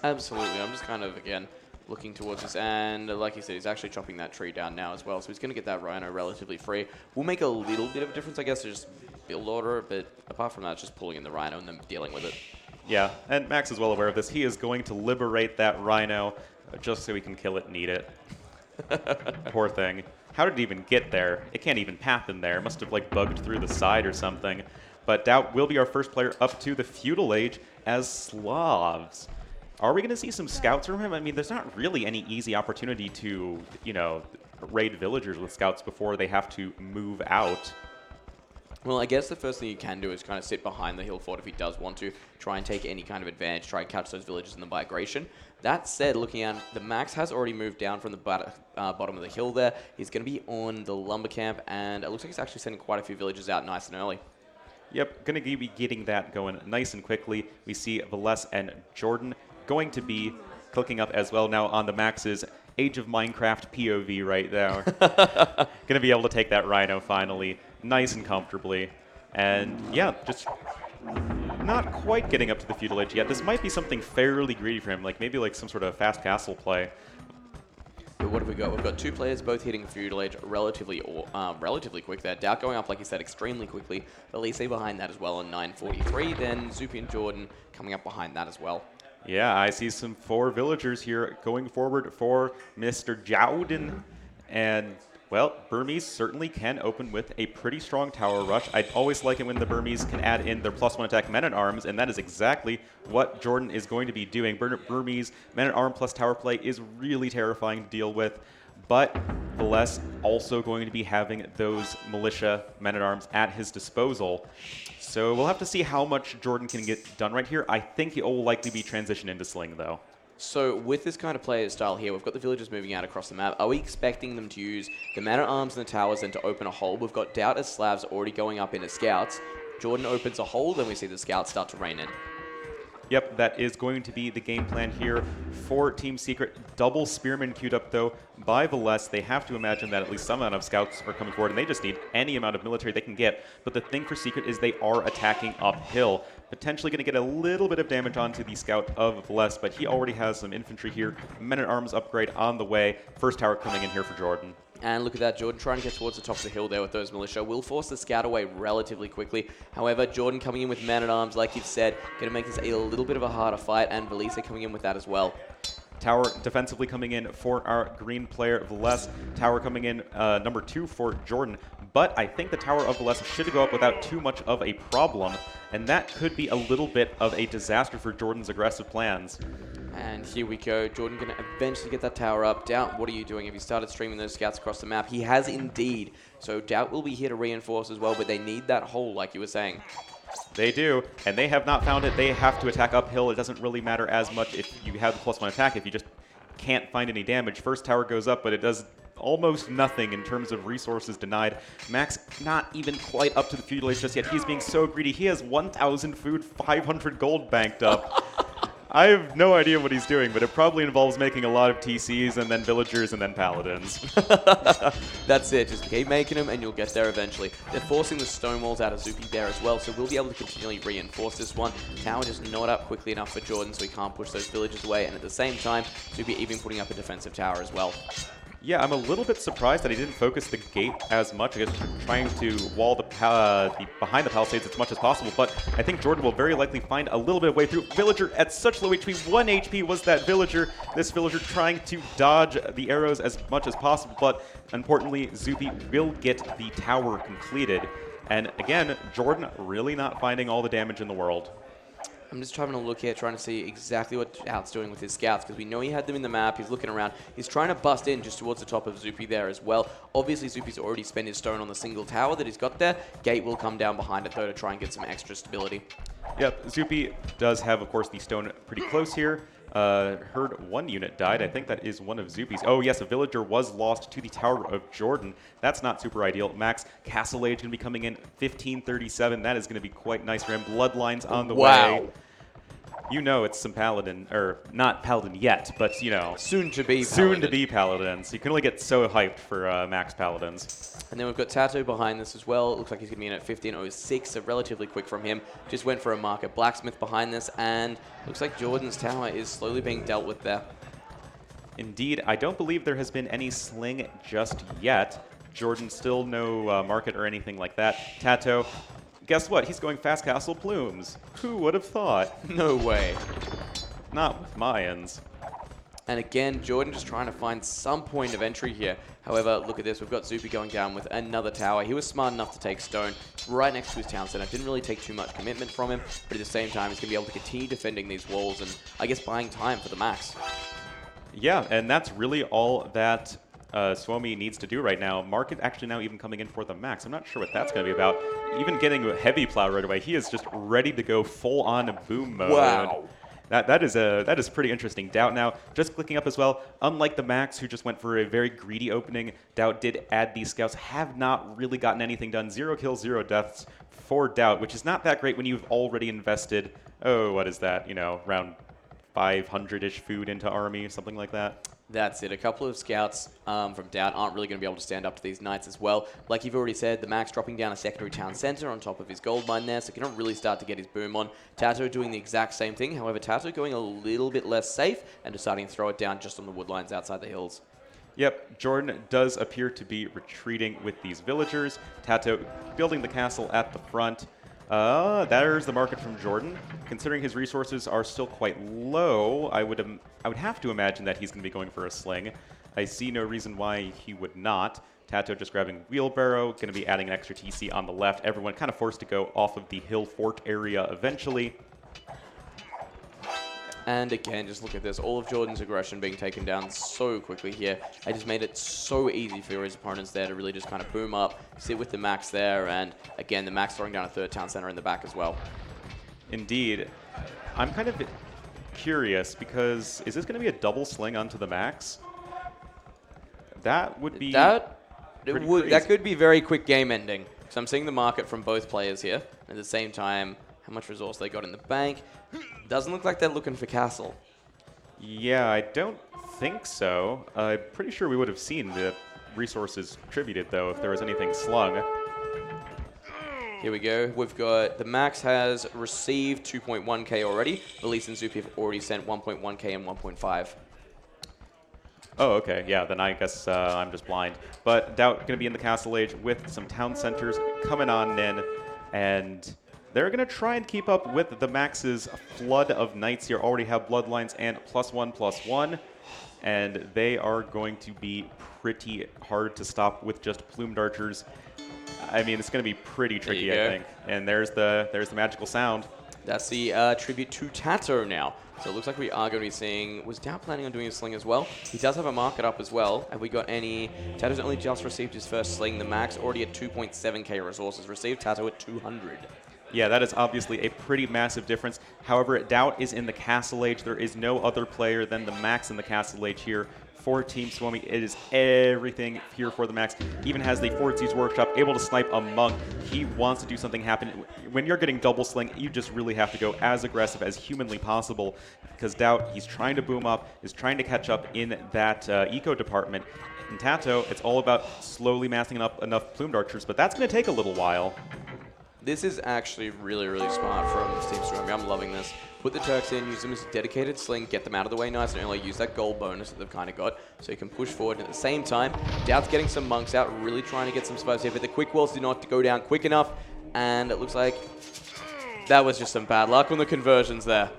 Absolutely. I'm just kind of, again, looking towards this. And like you said, he's actually chopping that tree down now as well. So he's going to get that Rhino relatively free. Will make a little bit of a difference, I guess, to just build order. But apart from that, it's just pulling in the Rhino and then dealing with it. Yeah, and Max is well aware of this. He is going to liberate that Rhino just so he can kill it and eat it. Poor thing. How did it even get there? It can't even path in there. It must have, like, bugged through the side or something. But Doubt will be our first player up to the feudal age as Slavs. Are we going to see some scouts from him? I mean, there's not really any easy opportunity to, you know, raid villagers with scouts before they have to move out. Well, I guess the first thing you can do is kind of sit behind the hill fort if he does want to, try and take any kind of advantage, try and catch those villagers in the migration. That said, looking at the Max has already moved down from the bottom of the hill there. He's going to be on the lumber camp, and it looks like he's actually sending quite a few villagers out nice and early. Yep, going to be getting that going nice and quickly. We see Velez and Jordan going to be clicking up as well now on the Max's Age of Minecraft POV right there. Going to be able to take that Rhino finally, nice and comfortably. And yeah, just not quite getting up to the feudal edge yet. This might be something fairly greedy for him, like maybe like some sort of fast castle play. But what have we got? We've got 2 players both hitting feudal edge relatively quick there. Doubt going up, like you said, extremely quickly. Elise behind that as well on 9:43. Then Zupi and Jordan coming up behind that as well. Yeah, I see some 4 villagers here going forward for Mr. Jowden. And, well, Burmese certainly can open with a pretty strong tower rush. I always like it when the Burmese can add in their +1 attack men-at-arms, and that is exactly what Jordan is going to be doing. Burmese men-at-arm plus tower play is really terrifying to deal with, but Velez also going to be having those militia men-at-arms at his disposal. So we'll have to see how much Jordan can get done right here. I think it will likely be transitioned into Sling, though. So with this kind of player style here, we've got the villagers moving out across the map. Are we expecting them to use the man-at-arms and the towers and to open a hole? We've got Doubt as Slavs already going up into scouts. Jordan opens a hole, then we see the scouts start to rain in. Yep, that is going to be the game plan here for Team Secret. Double Spearmen queued up, though, by Velez. They have to imagine that at least some amount of scouts are coming forward, and they just need any amount of military they can get. But the thing for Secret is they are attacking uphill, potentially going to get a little bit of damage onto the scout of Velez, but he already has some infantry here. Men-at-arms upgrade on the way. First tower coming in here for Jordan. And look at that, Jordan trying to get towards the top of the hill there with those militia. Will force the scout away relatively quickly. However, Jordan coming in with man-at-arms, like you've said, going to make this a little bit of a harder fight, and Velez coming in with that as well. Tower defensively coming in for our green player, Velez. Tower coming in number 2 for Jordan. But I think the tower of Velez should go up without too much of a problem, and that could be a little bit of a disaster for Jordan's aggressive plans. And here we go. Jordan going to eventually get that tower up. Doubt, what are you doing? Have you started streaming those scouts across the map? He has indeed. So Doubt will be here to reinforce as well, but they need that hole, like you were saying. They do, and they have not found it. They have to attack uphill. It doesn't really matter as much if you have the +1 attack, if you just can't find any damage. First tower goes up, but it does almost nothing in terms of resources denied. Max not even quite up to the feudal age just yet. He's being so greedy. He has 1,000 food, 500 gold banked up. I have no idea what he's doing, but it probably involves making a lot of TCs and then villagers and then paladins. That's it. Just keep making them and you'll get there eventually. They're forcing the stone walls out of Zupi there as well, so we'll be able to continually reinforce this one. Tower just not up quickly enough for Jordan, so he can't push those villagers away, and at the same time, Zupi even putting up a defensive tower as well. Yeah, I'm a little bit surprised that he didn't focus the gate as much. I guess trying to wall the behind the palisades as much as possible, but I think Jordan will very likely find a little bit of way through. Villager at such low HP, 1 HP was that villager. This villager trying to dodge the arrows as much as possible, but importantly, Zupi will get the tower completed. And again, Jordan really not finding all the damage in the world. I'm just having a look here, trying to see exactly what Out's doing with his scouts, because we know he had them in the map. He's looking around. He's trying to bust in just towards the top of Zupi there as well. Obviously, Zupi's already spent his stone on the single tower that he's got there. Gate will come down behind it, though, to try and get some extra stability. Yep, Zupi does have, of course, the stone pretty close here. Heard 1 unit died. I think that is one of Zupi's. Oh, yes, a villager was lost to the Tower of Jordan. That's not super ideal. Max Castle Age going to be coming in 1537. That is going to be quite nice for him. Bloodlines on the way. You know it's some paladin, or not paladin yet, but, you know. Soon to be paladins. You can only get so hyped for Max Paladins. And then we've got Tato behind this as well. It looks like he's going to be in at 15:06, so relatively quick from him. Just went for a market blacksmith behind this, and looks like Jordan's tower is slowly being dealt with there. Indeed, I don't believe there has been any sling just yet. Jordan still no market or anything like that. Tato, guess what? He's going fast castle plumes. Who would have thought? No way. Not with Mayans. And again, Jordan just trying to find some point of entry here. However, look at this. We've got Zupi going down with another tower. He was smart enough to take stone right next to his town center. Didn't really take too much commitment from him, but at the same time, he's going to be able to continue defending these walls and, I guess, buying time for the max. Yeah, and that's really all that Suomi needs to do right now. Market actually now even coming in for the max. I'm not sure what that's going to be about. Even getting a heavy plow right away. He is just ready to go full-on boom mode. Wow. That is pretty interesting. Doubt now just clicking up as well. Unlike the Max, who just went for a very greedy opening, Doubt did add these scouts. Have not really gotten anything done. 0 kills, 0 deaths for Doubt, which is not that great when you've already invested. Oh, what is that? You know, around 500-ish food into army, something like that. That's it. A couple of scouts from Doubt aren't really going to be able to stand up to these knights as well. Like you've already said, the Max dropping down a secondary town center on top of his gold mine there, so he cannot really start to get his boom on. Tato doing the exact same thing. However, Tato going a little bit less safe and deciding to throw it down just on the wood lines outside the hills. Yep, Jordan does appear to be retreating with these villagers. Tato building the castle at the front. There's the market from Jordan. Considering his resources are still quite low, I would have to imagine that he's going to be going for a sling. I see no reason why he would not. Tato just grabbing wheelbarrow, going to be adding an extra TC on the left. Everyone kind of forced to go off of the hill fort area eventually. And again, just look at this. All of Jordan's aggression being taken down so quickly here. I just made it so easy for his opponents there to really just kind of boom up, sit with the Max there, and again, the Max throwing down a third town center in the back as well. Indeed. I'm kind of curious because is this going to be a double sling onto the Max? That would be that could be very quick game ending. So I'm seeing the market from both players here. At the same time, how much resource they got in the bank. Doesn't look like they're looking for castle. Yeah, I don't think so. I'm pretty sure we would have seen the resources tributed, though, if there was anything slung. Here we go. We've got the Max has received 2.1k already. Elise and Zupi have already sent 1.1k and 1.5. Oh, okay. Yeah, then I guess I'm just blind. But Doubt going to be in the Castle Age with some town centers coming on in, and they're going to try and keep up with the Max's flood of knights here. Already have bloodlines and +1/+1, and they are going to be pretty hard to stop with just plumed archers. I mean, it's going to be pretty tricky, I think. And there's the magical sound. That's the tribute to Tato now. So it looks like we are going to be seeing... Was Doubt planning on doing a sling as well? He does have a market up as well. Have we got any... Tato's only just received his first sling. The Max already at 2.7k resources received. Tato at 200. Yeah, that is obviously a pretty massive difference. However, Doubt is in the Castle Age. There is no other player than the Max in the Castle Age here for Team Suomi. It is everything here for the Max. Even has the Fortseas Workshop, able to snipe a monk. He wants to do something happen. When you're getting double sling, you just really have to go as aggressive as humanly possible, because Doubt, he's trying to boom up, is trying to catch up in that eco department. In Tato, it's all about slowly massing up enough plumed archers, but that's going to take a little while. This is actually really, really smart from Team Suomi. I'm loving this. Put the Turks in, use them as a dedicated sling, get them out of the way nice and early, use that gold bonus that they've kind of got so you can push forward. And at the same time, Doubt's getting some monks out, really trying to get some survives here, but the quick walls do not go down quick enough, and it looks like that was just some bad luck on the conversions there.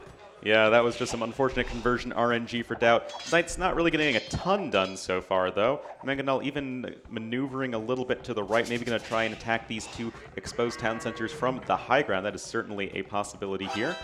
Yeah, that was just some unfortunate conversion RNG for Doubt. Knight's not really getting a ton done so far, though. Mangonel even maneuvering a little bit to the right, maybe going to try and attack these two exposed town centers from the high ground. That is certainly a possibility here.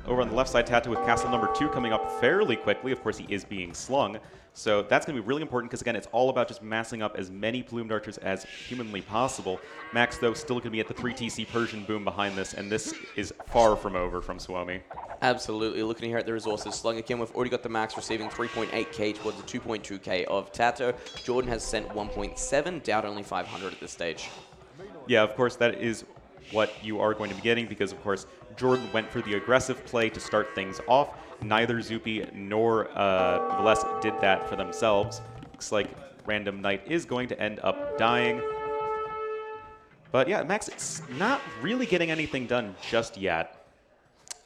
Over on the left side, Tato with castle number 2 coming up fairly quickly. Of course, he is being slung. So that's going to be really important because, again, it's all about just massing up as many plumed archers as humanly possible. Max, though, still going to be at the 3 TC Persian boom behind this, and this is far from over from Suomi. Absolutely. Looking here at the resources slung again, we've already got the Max receiving 3.8k towards the 2.2k of Tato. Jordan has sent 1.7, Doubt only 500 at this stage. Yeah, of course, that is what you are going to be getting because, of course, Jordan went for the aggressive play to start things off. Neither Zupi nor Valles did that for themselves. Looks like Random Knight is going to end up dying. But yeah, Max is not really getting anything done just yet.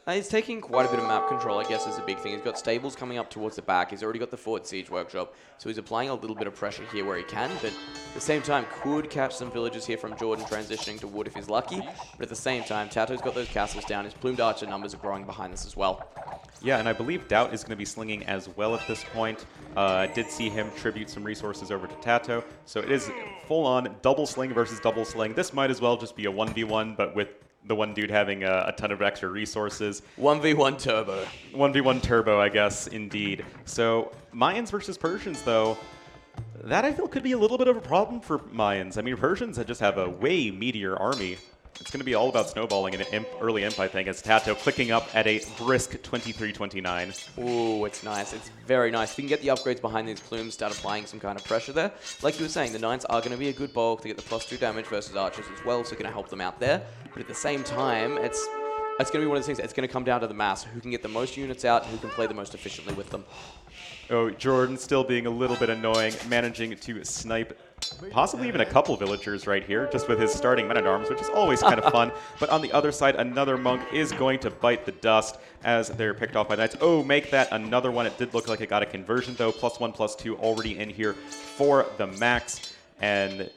He's taking quite a bit of map control, I guess, is a big thing. He's got stables coming up towards the back. He's already got the Fort Siege Workshop, so he's applying a little bit of pressure here where he can, but at the same time, could catch some villages here from Jordan transitioning to wood if he's lucky. But at the same time, Tato's got those castles down. His plumed archer numbers are growing behind this as well. Yeah, and I believe Doubt is going to be slinging as well at this point. I did see him tribute some resources over to Tato, so it is full-on double sling versus double sling. This might as well just be a 1v1, but with the one dude having a ton of extra resources. 1v1 turbo. 1v1 turbo, I guess, indeed. So Mayans versus Persians, though, that I feel could be a little bit of a problem for Mayans. I mean, Persians just have a way meatier army. it's going to be all about snowballing in an early imp, I think, as Tato clicking up at a brisk 23-29. Ooh, it's nice. It's very nice. If you can get the upgrades behind these plumes, start applying some kind of pressure there. Like you were saying, the Knights are going to be a good bulk to get the +2 damage versus archers as well, so going to help them out there. But at the same time, it's going to be one of those things. It's going to come down to the mass. Who can get the most units out, who can play the most efficiently with them. Oh, Jordan still being a little bit annoying, managing to snipe possibly even a couple villagers right here, just with his starting men-at-arms, which is always kind of fun. But on the other side, another monk is going to bite the dust as they're picked off by Knights. Oh, make that another one. It did look like it got a conversion, though. +1/+2 already in here for the max. And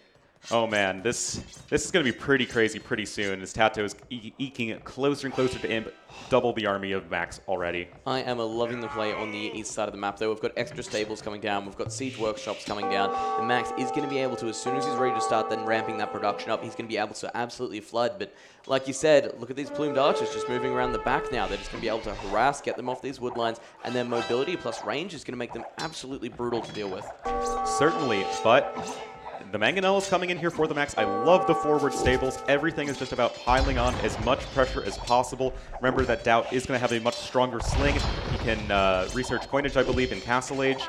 oh man, this is going to be pretty crazy pretty soon as Tato is eking closer and closer to Imp, double the army of Max already. I am loving the play on the east side of the map though. We've got extra stables coming down, we've got siege workshops coming down. The Max is going to be able to, as soon as he's ready to start then ramping that production up, he's going to be able to absolutely flood. But like you said, look at these plumed archers just moving around the back now. They're just going to be able to harass, get them off these wood lines, and their mobility plus range is going to make them absolutely brutal to deal with. Certainly, but the Mangonel is coming in here for the Max. I love the forward stables. Everything is just about piling on as much pressure as possible. Remember that Doubt is going to have a much stronger sling. He can research coinage, I believe, in Castle Age.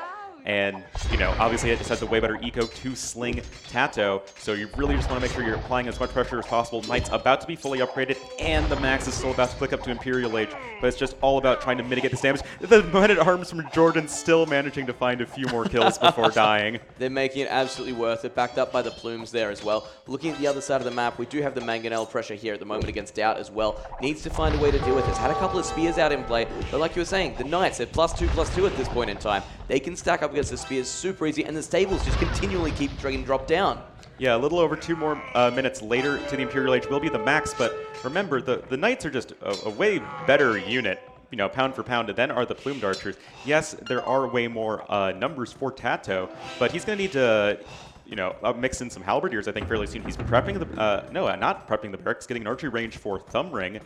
And, you know, obviously it just has a way better eco to sling Tato. So you really just want to make sure you're applying as much pressure as possible. Knight's about to be fully upgraded, and the Max is still about to click up to Imperial Age. But it's just all about trying to mitigate this damage. The men-at-arms from Jordan still managing to find a few more kills before dying. They're making it absolutely worth it, backed up by the plumes there as well. Looking at the other side of the map, we do have the Mangonel pressure here at the moment against Doubt as well. Needs to find a way to deal with this. Had a couple of spears out in play, but like you were saying, the Knights at +2/+2 at this point in time. They can stack up against the spears super easy, and the stables just continually keep getting dropped down. Yeah, a little over 2 more minutes later to the Imperial Age will be the Max, but remember, the Knights are just a way better unit, you know, pound for pound, than are the Plumed Archers. Yes, there are way more numbers for Tato, but he's going to need to, you know, mix in some Halberdiers, I think, fairly soon. He's prepping the, no, not prepping the barracks, getting an archery range for Thumb Ring,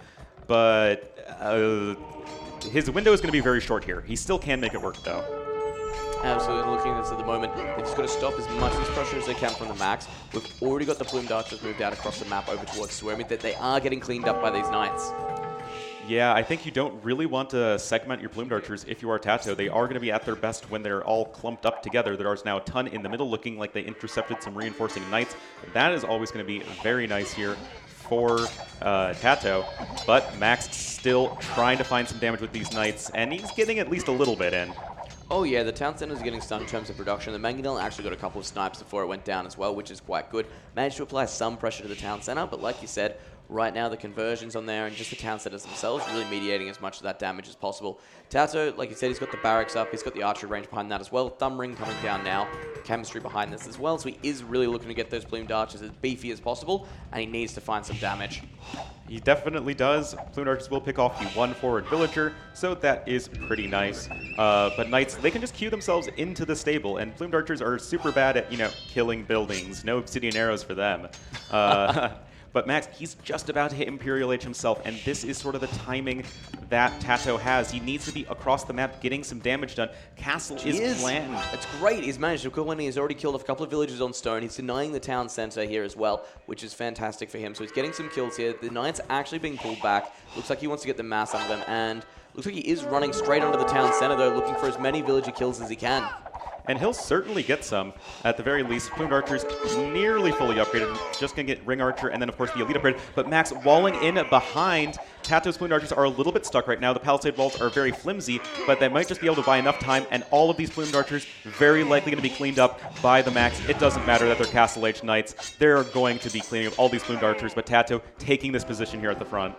but his window is going to be very short here. He still can make it work, though. Absolutely, looking at this at the moment, they've just got to stop as much of this pressure as they can from the Max. We've already got the Plumed Archers moved out across the map over towards Suomi, that they are getting cleaned up by these Knights. Yeah, I think you don't really want to segment your Plumed Archers if you are Tato. They are going to be at their best when they're all clumped up together. There is now a ton in the middle, looking like they intercepted some reinforcing Knights. That is always going to be very nice here for Tato, but Max still trying to find some damage with these Knights, and he's getting at least a little bit in. Oh yeah, the town center is getting stunned in terms of production. The Mangonel actually got a couple of snipes before it went down as well, which is quite good. Managed to apply some pressure to the town center, but like you said, right now the conversions on there and just the town centers themselves really mediating as much of that damage as possible. Tato, like you said, he's got the barracks up, he's got the archery range behind that as well. Thumb Ring coming down now, chemistry behind this as well, so he is really looking to get those Plumed Archers as beefy as possible, and he needs to find some damage. He definitely does. Plumed Archers will pick off the one forward villager, so that is pretty nice. But Knights, they can just queue themselves into the stable, and Plumed Archers are super bad at, you know, killing buildings. No obsidian arrows for them. But Max, he's just about to hit Imperial Age himself, and this is sort of the timing that Tato has. He needs to be across the map getting some damage done. Castle is planned. It's great. He's managed to kill one. He's already killed a couple of villagers on stone. He's denying the town center here as well, which is fantastic for him. So he's getting some kills here. The Knights actually being pulled back. Looks like he wants to get the mass under them, and looks like he is running straight under the town center, though, looking for as many villager kills as he can. And he'll certainly get some, at the very least. Plumed Archer's nearly fully upgraded. Just going to get Ring Archer and then, of course, the Elite upgrade. But Max walling in behind. Tato's Plumed Archers are a little bit stuck right now. The Palisade walls are very flimsy, but they might just be able to buy enough time. And all of these Plumed Archers very likely going to be cleaned up by the Max. It doesn't matter that they're Castle Age Knights. They're going to be cleaning up all these Plumed Archers, but Tato taking this position here at the front.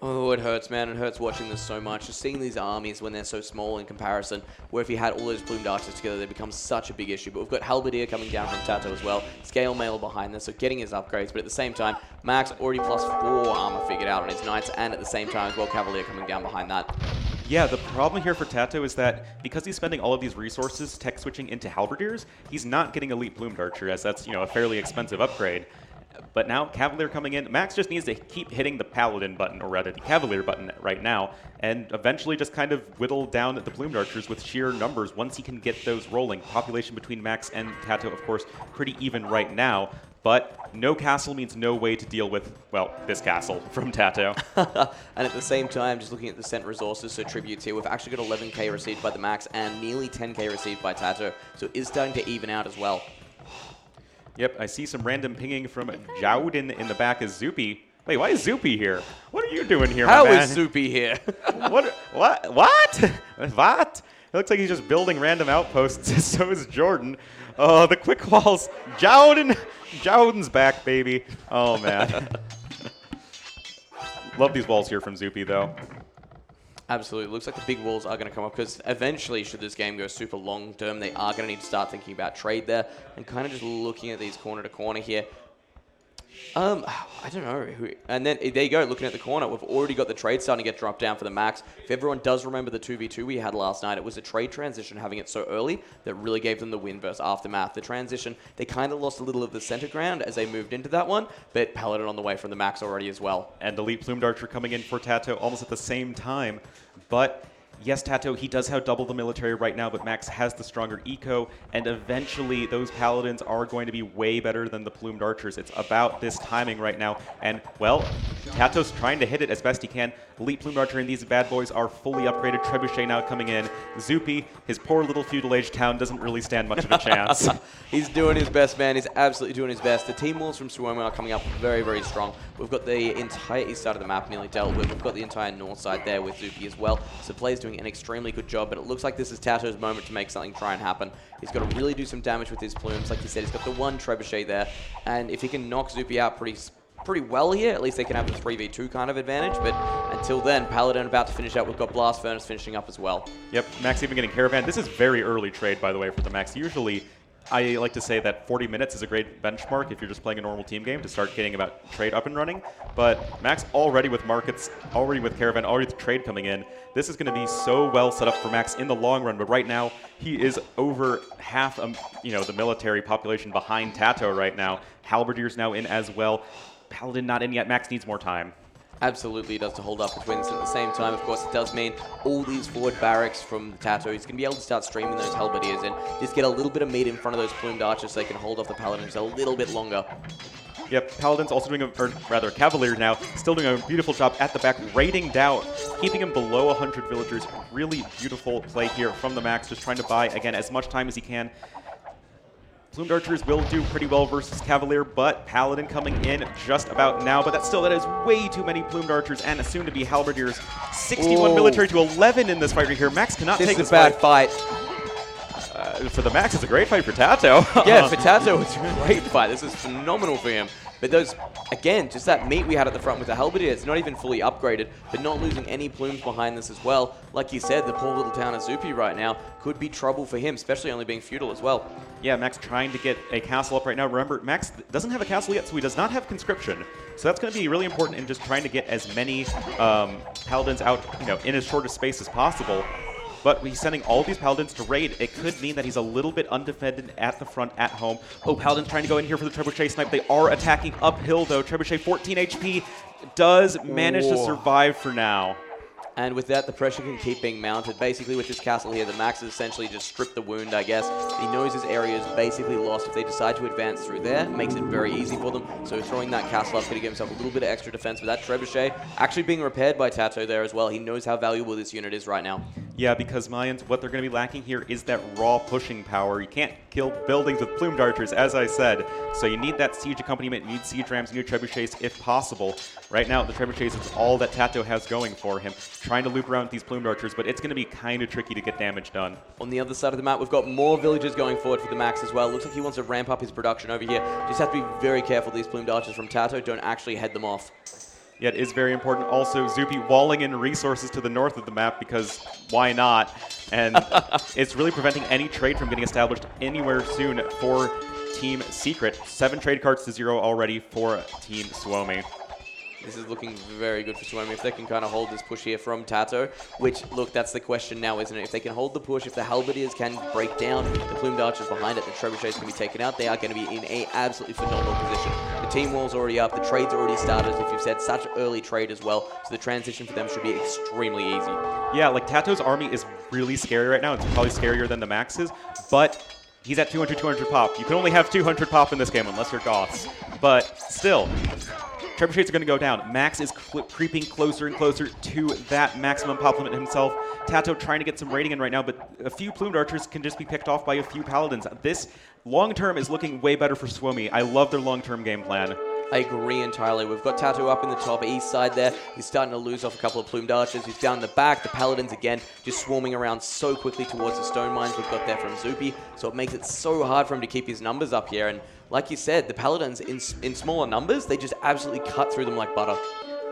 Oh, it hurts, man. It hurts watching this so much. Just seeing these armies when they're so small in comparison, where if you had all those Plumed Archers together, they become such a big issue. But we've got Halberdier coming down from Tato as well. Scale Mail behind this, so getting his upgrades. But at the same time, Max already +4 armor figured out on his Knights, and at the same time as well, Cavalier coming down behind that. Yeah, the problem here for Tato is that because he's spending all of these resources tech switching into Halberdiers, he's not getting Elite Plumed Archer, as that's, you know, a fairly expensive upgrade. But now Cavalier coming in, Max just needs to keep hitting the Paladin button, or rather the Cavalier button right now, and eventually just kind of whittle down the Plumed Archers with sheer numbers once he can get those rolling. Population between Max and Tato, of course, pretty even right now. but no castle means no way to deal with, well, this castle from Tato. And at the same time, just looking at the sent resources, so tributes here, we've actually got 11k received by the Max and nearly 10k received by Tato, so it is starting to even out as well. Yep, I see some random pinging from Jowden in the back as Zoopy. Wait, why is Zoopy here? What are you doing here, How my man? is Zoopy here? What? What? It looks like he's just building random outposts. So is Jordan. Oh, the quick walls. Jowden's back, baby. Oh, man. Love these walls here from Zoopy, though. Absolutely. Looks like the big walls are going to come up because eventually, should this game go super long term, they are going to need to start thinking about trade there and kind of just looking at these corner to corner here. I don't know. And then there you go, looking at the corner. We've already got the trade starting to get dropped down for the Max. If everyone does remember the 2v2 we had last night, it was a trade transition having it so early that really gave them the win versus Aftermath. The transition, they kind of lost a little of the center ground as they moved into that one, but Paladin on the way from the Max already as well. And Elite Plumed Archer coming in for Tato almost at the same time. But yes, Tato, he does have double the military right now, but Max has the stronger eco, and eventually those Paladins are going to be way better than the Plumed Archers. It's about this timing right now, and, well, Tato's trying to hit it as best he can. Elite Plumed Archer and these bad boys are fully upgraded. Trebuchet now coming in. Zoopy, his poor little feudal age town, doesn't really stand much of a chance. He's doing his best, man. He's absolutely doing his best. The team walls from Suomi are coming up very, very strong. We've got the entire east side of the map nearly dealt with. We've got the entire north side there with Zoopy as well. So players doing an extremely good job, but it looks like this is Tato's moment to make something try and happen. He's got to really do some damage with his plumes. Like you said, he's got the one Trebuchet there, and if he can knock Zoopy out pretty well here, at least they can have the 3v2 kind of advantage, but until then, Paladin about to finish out. We've got Blast Furnace finishing up as well. Yep, Max even getting Caravan. This is very early trade, by the way, for the Max. Usually, I like to say that 40 minutes is a great benchmark if you're just playing a normal team game to start getting about trade up and running. But Max already with markets, already with Caravan, already with trade coming in. This is going to be so well set up for Max in the long run. But right now, he is over half, the military population behind Tato right now. Halberdier's now in as well. Paladin not in yet. Max needs more time. Absolutely, it does to hold up the twins. At the same time, of course, it does mean all these forward barracks from the Tato. He's going to be able to start streaming those Halberdiers in. Just get a little bit of meat in front of those plumed archers so they can hold off the Paladins a little bit longer. Yep, Paladin's also doing, Cavalier now, still doing a beautiful job at the back, raiding down, keeping him below 100 villagers. Really beautiful play here from the Max, just trying to buy, again, as much time as he can. Plumed Archers will do pretty well versus Cavalier, but Paladin coming in just about now. But that is way too many Plumed Archers and soon to be Halberdiers. 61 military to 11 in this fight right here. Max cannot take this bad fight. For the Max, it's a great fight for Tato. Yeah, for Tato, it's a great fight. This is phenomenal for him. But those, again, just that meat we had at the front with the Halberdier, it's not even fully upgraded, but not losing any plumes behind this as well. Like you said, the poor little town of Zoopy right now could be trouble for him, especially only being feudal as well. Yeah, Max trying to get a castle up right now. Remember, Max doesn't have a castle yet, so he does not have conscription. So that's going to be really important in just trying to get as many Paladins out, in as short a space as possible. But he's sending all these Paladins to raid. It could mean that he's a little bit undefended at the front, at home. Oh, Paladin's trying to go in here for the Trebuchet snipe. They are attacking uphill, though. Trebuchet, 14 HP, does manage to survive for now. And with that, the pressure can keep being mounted. Basically, with this castle here, the Max has essentially just stripped the wound, I guess. He knows his area is basically lost. If they decide to advance through there, it makes it very easy for them. So throwing that castle up, going to give himself a little bit of extra defense. But that Trebuchet actually being repaired by Tato there as well. He knows how valuable this unit is right now. Yeah, because Mayans, what they're going to be lacking here is that raw pushing power. You can't kill buildings with plumed archers, as I said. So you need that siege accompaniment, you need siege rams, you need trebuchets if possible. Right now, the trebuchets is all that Tato has going for him. Trying to loop around with these plumed archers, but it's going to be kind of tricky to get damage done. On the other side of the map, we've got more villagers going forward for the Max as well. Looks like he wants to ramp up his production over here. Just have to be very careful these plumed archers from Tato don't actually head them off. Yeah, it is very important. Also, Zoopy walling in resources to the north of the map because why not? And it's really preventing any trade from getting established anywhere soon for Team Secret. 7 trade cards to 0 already for Team Suomi. This is looking very good for Suomi if they can kind of hold this push here from Tato, which, look, that's the question now, isn't it? If they can hold the push, if the Halberdiers can break down the plumed archers behind it, the trebuchets can be taken out, they are going to be in a absolutely phenomenal position. The team wall's already up, the trade's already started, as if you've said, such early trade as well, so the transition for them should be extremely easy. Yeah, like Tato's army is really scary right now. It's probably scarier than the Max's, but he's at 200 pop. You can only have 200 pop in this game unless you're Goths. But still, Trebuchets are going to go down. Max is creeping closer and closer to that maximum pop limit himself. Tato trying to get some rating in right now, but a few plumed archers can just be picked off by a few paladins. This long-term is looking way better for Suomi. I love their long-term game plan. I agree entirely. We've got Tato up in the top east side there. He's starting to lose off a couple of plumed archers. He's down in the back. The paladins, again, just swarming around so quickly towards the stone mines we've got there from Zupi. So it makes it so hard for him to keep his numbers up here. And like you said, the paladins, in smaller numbers, they just absolutely cut through them like butter.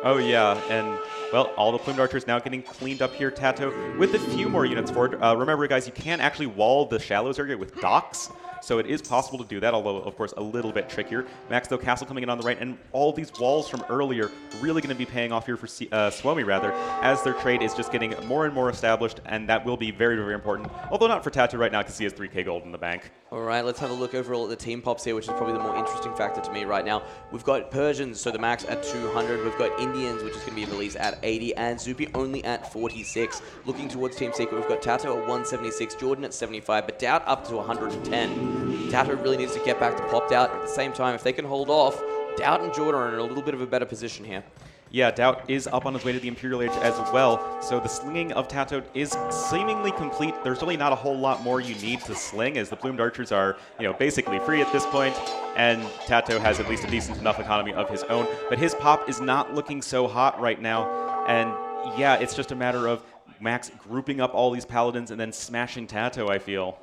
Oh yeah, and well, all the plumed archers now getting cleaned up here. Tato with a few more units forward. Remember, guys, you can actually wall the shallows area with docks. So it is possible to do that, although, of course, a little bit trickier. Max, though, castle coming in on the right, and all these walls from earlier really going to be paying off here for Suomi, rather, as their trade is just getting more and more established, and that will be very, very important. Although not for Tato right now, because he has 3k gold in the bank. All right, let's have a look overall at the team pops here, which is probably the more interesting factor to me right now. We've got Persians, so the max at 200. We've got Indians, which is going to be released at 80, and Zupi only at 46. Looking towards Team Secret, we've got Tato at 176, Jordan at 75, but Doubt up to 110. Tato really needs to get back to popped out. At the same time, if they can hold off, Doubt and Jordan are in a little bit of a better position here. Yeah, Doubt is up on his way to the Imperial Age as well, so the slinging of Tato is seemingly complete. There's really not a whole lot more you need to sling, as the plumed archers are, basically free at this point, and Tato has at least a decent enough economy of his own. But his pop is not looking so hot right now, and yeah, it's just a matter of Max grouping up all these paladins and then smashing Tato, I feel.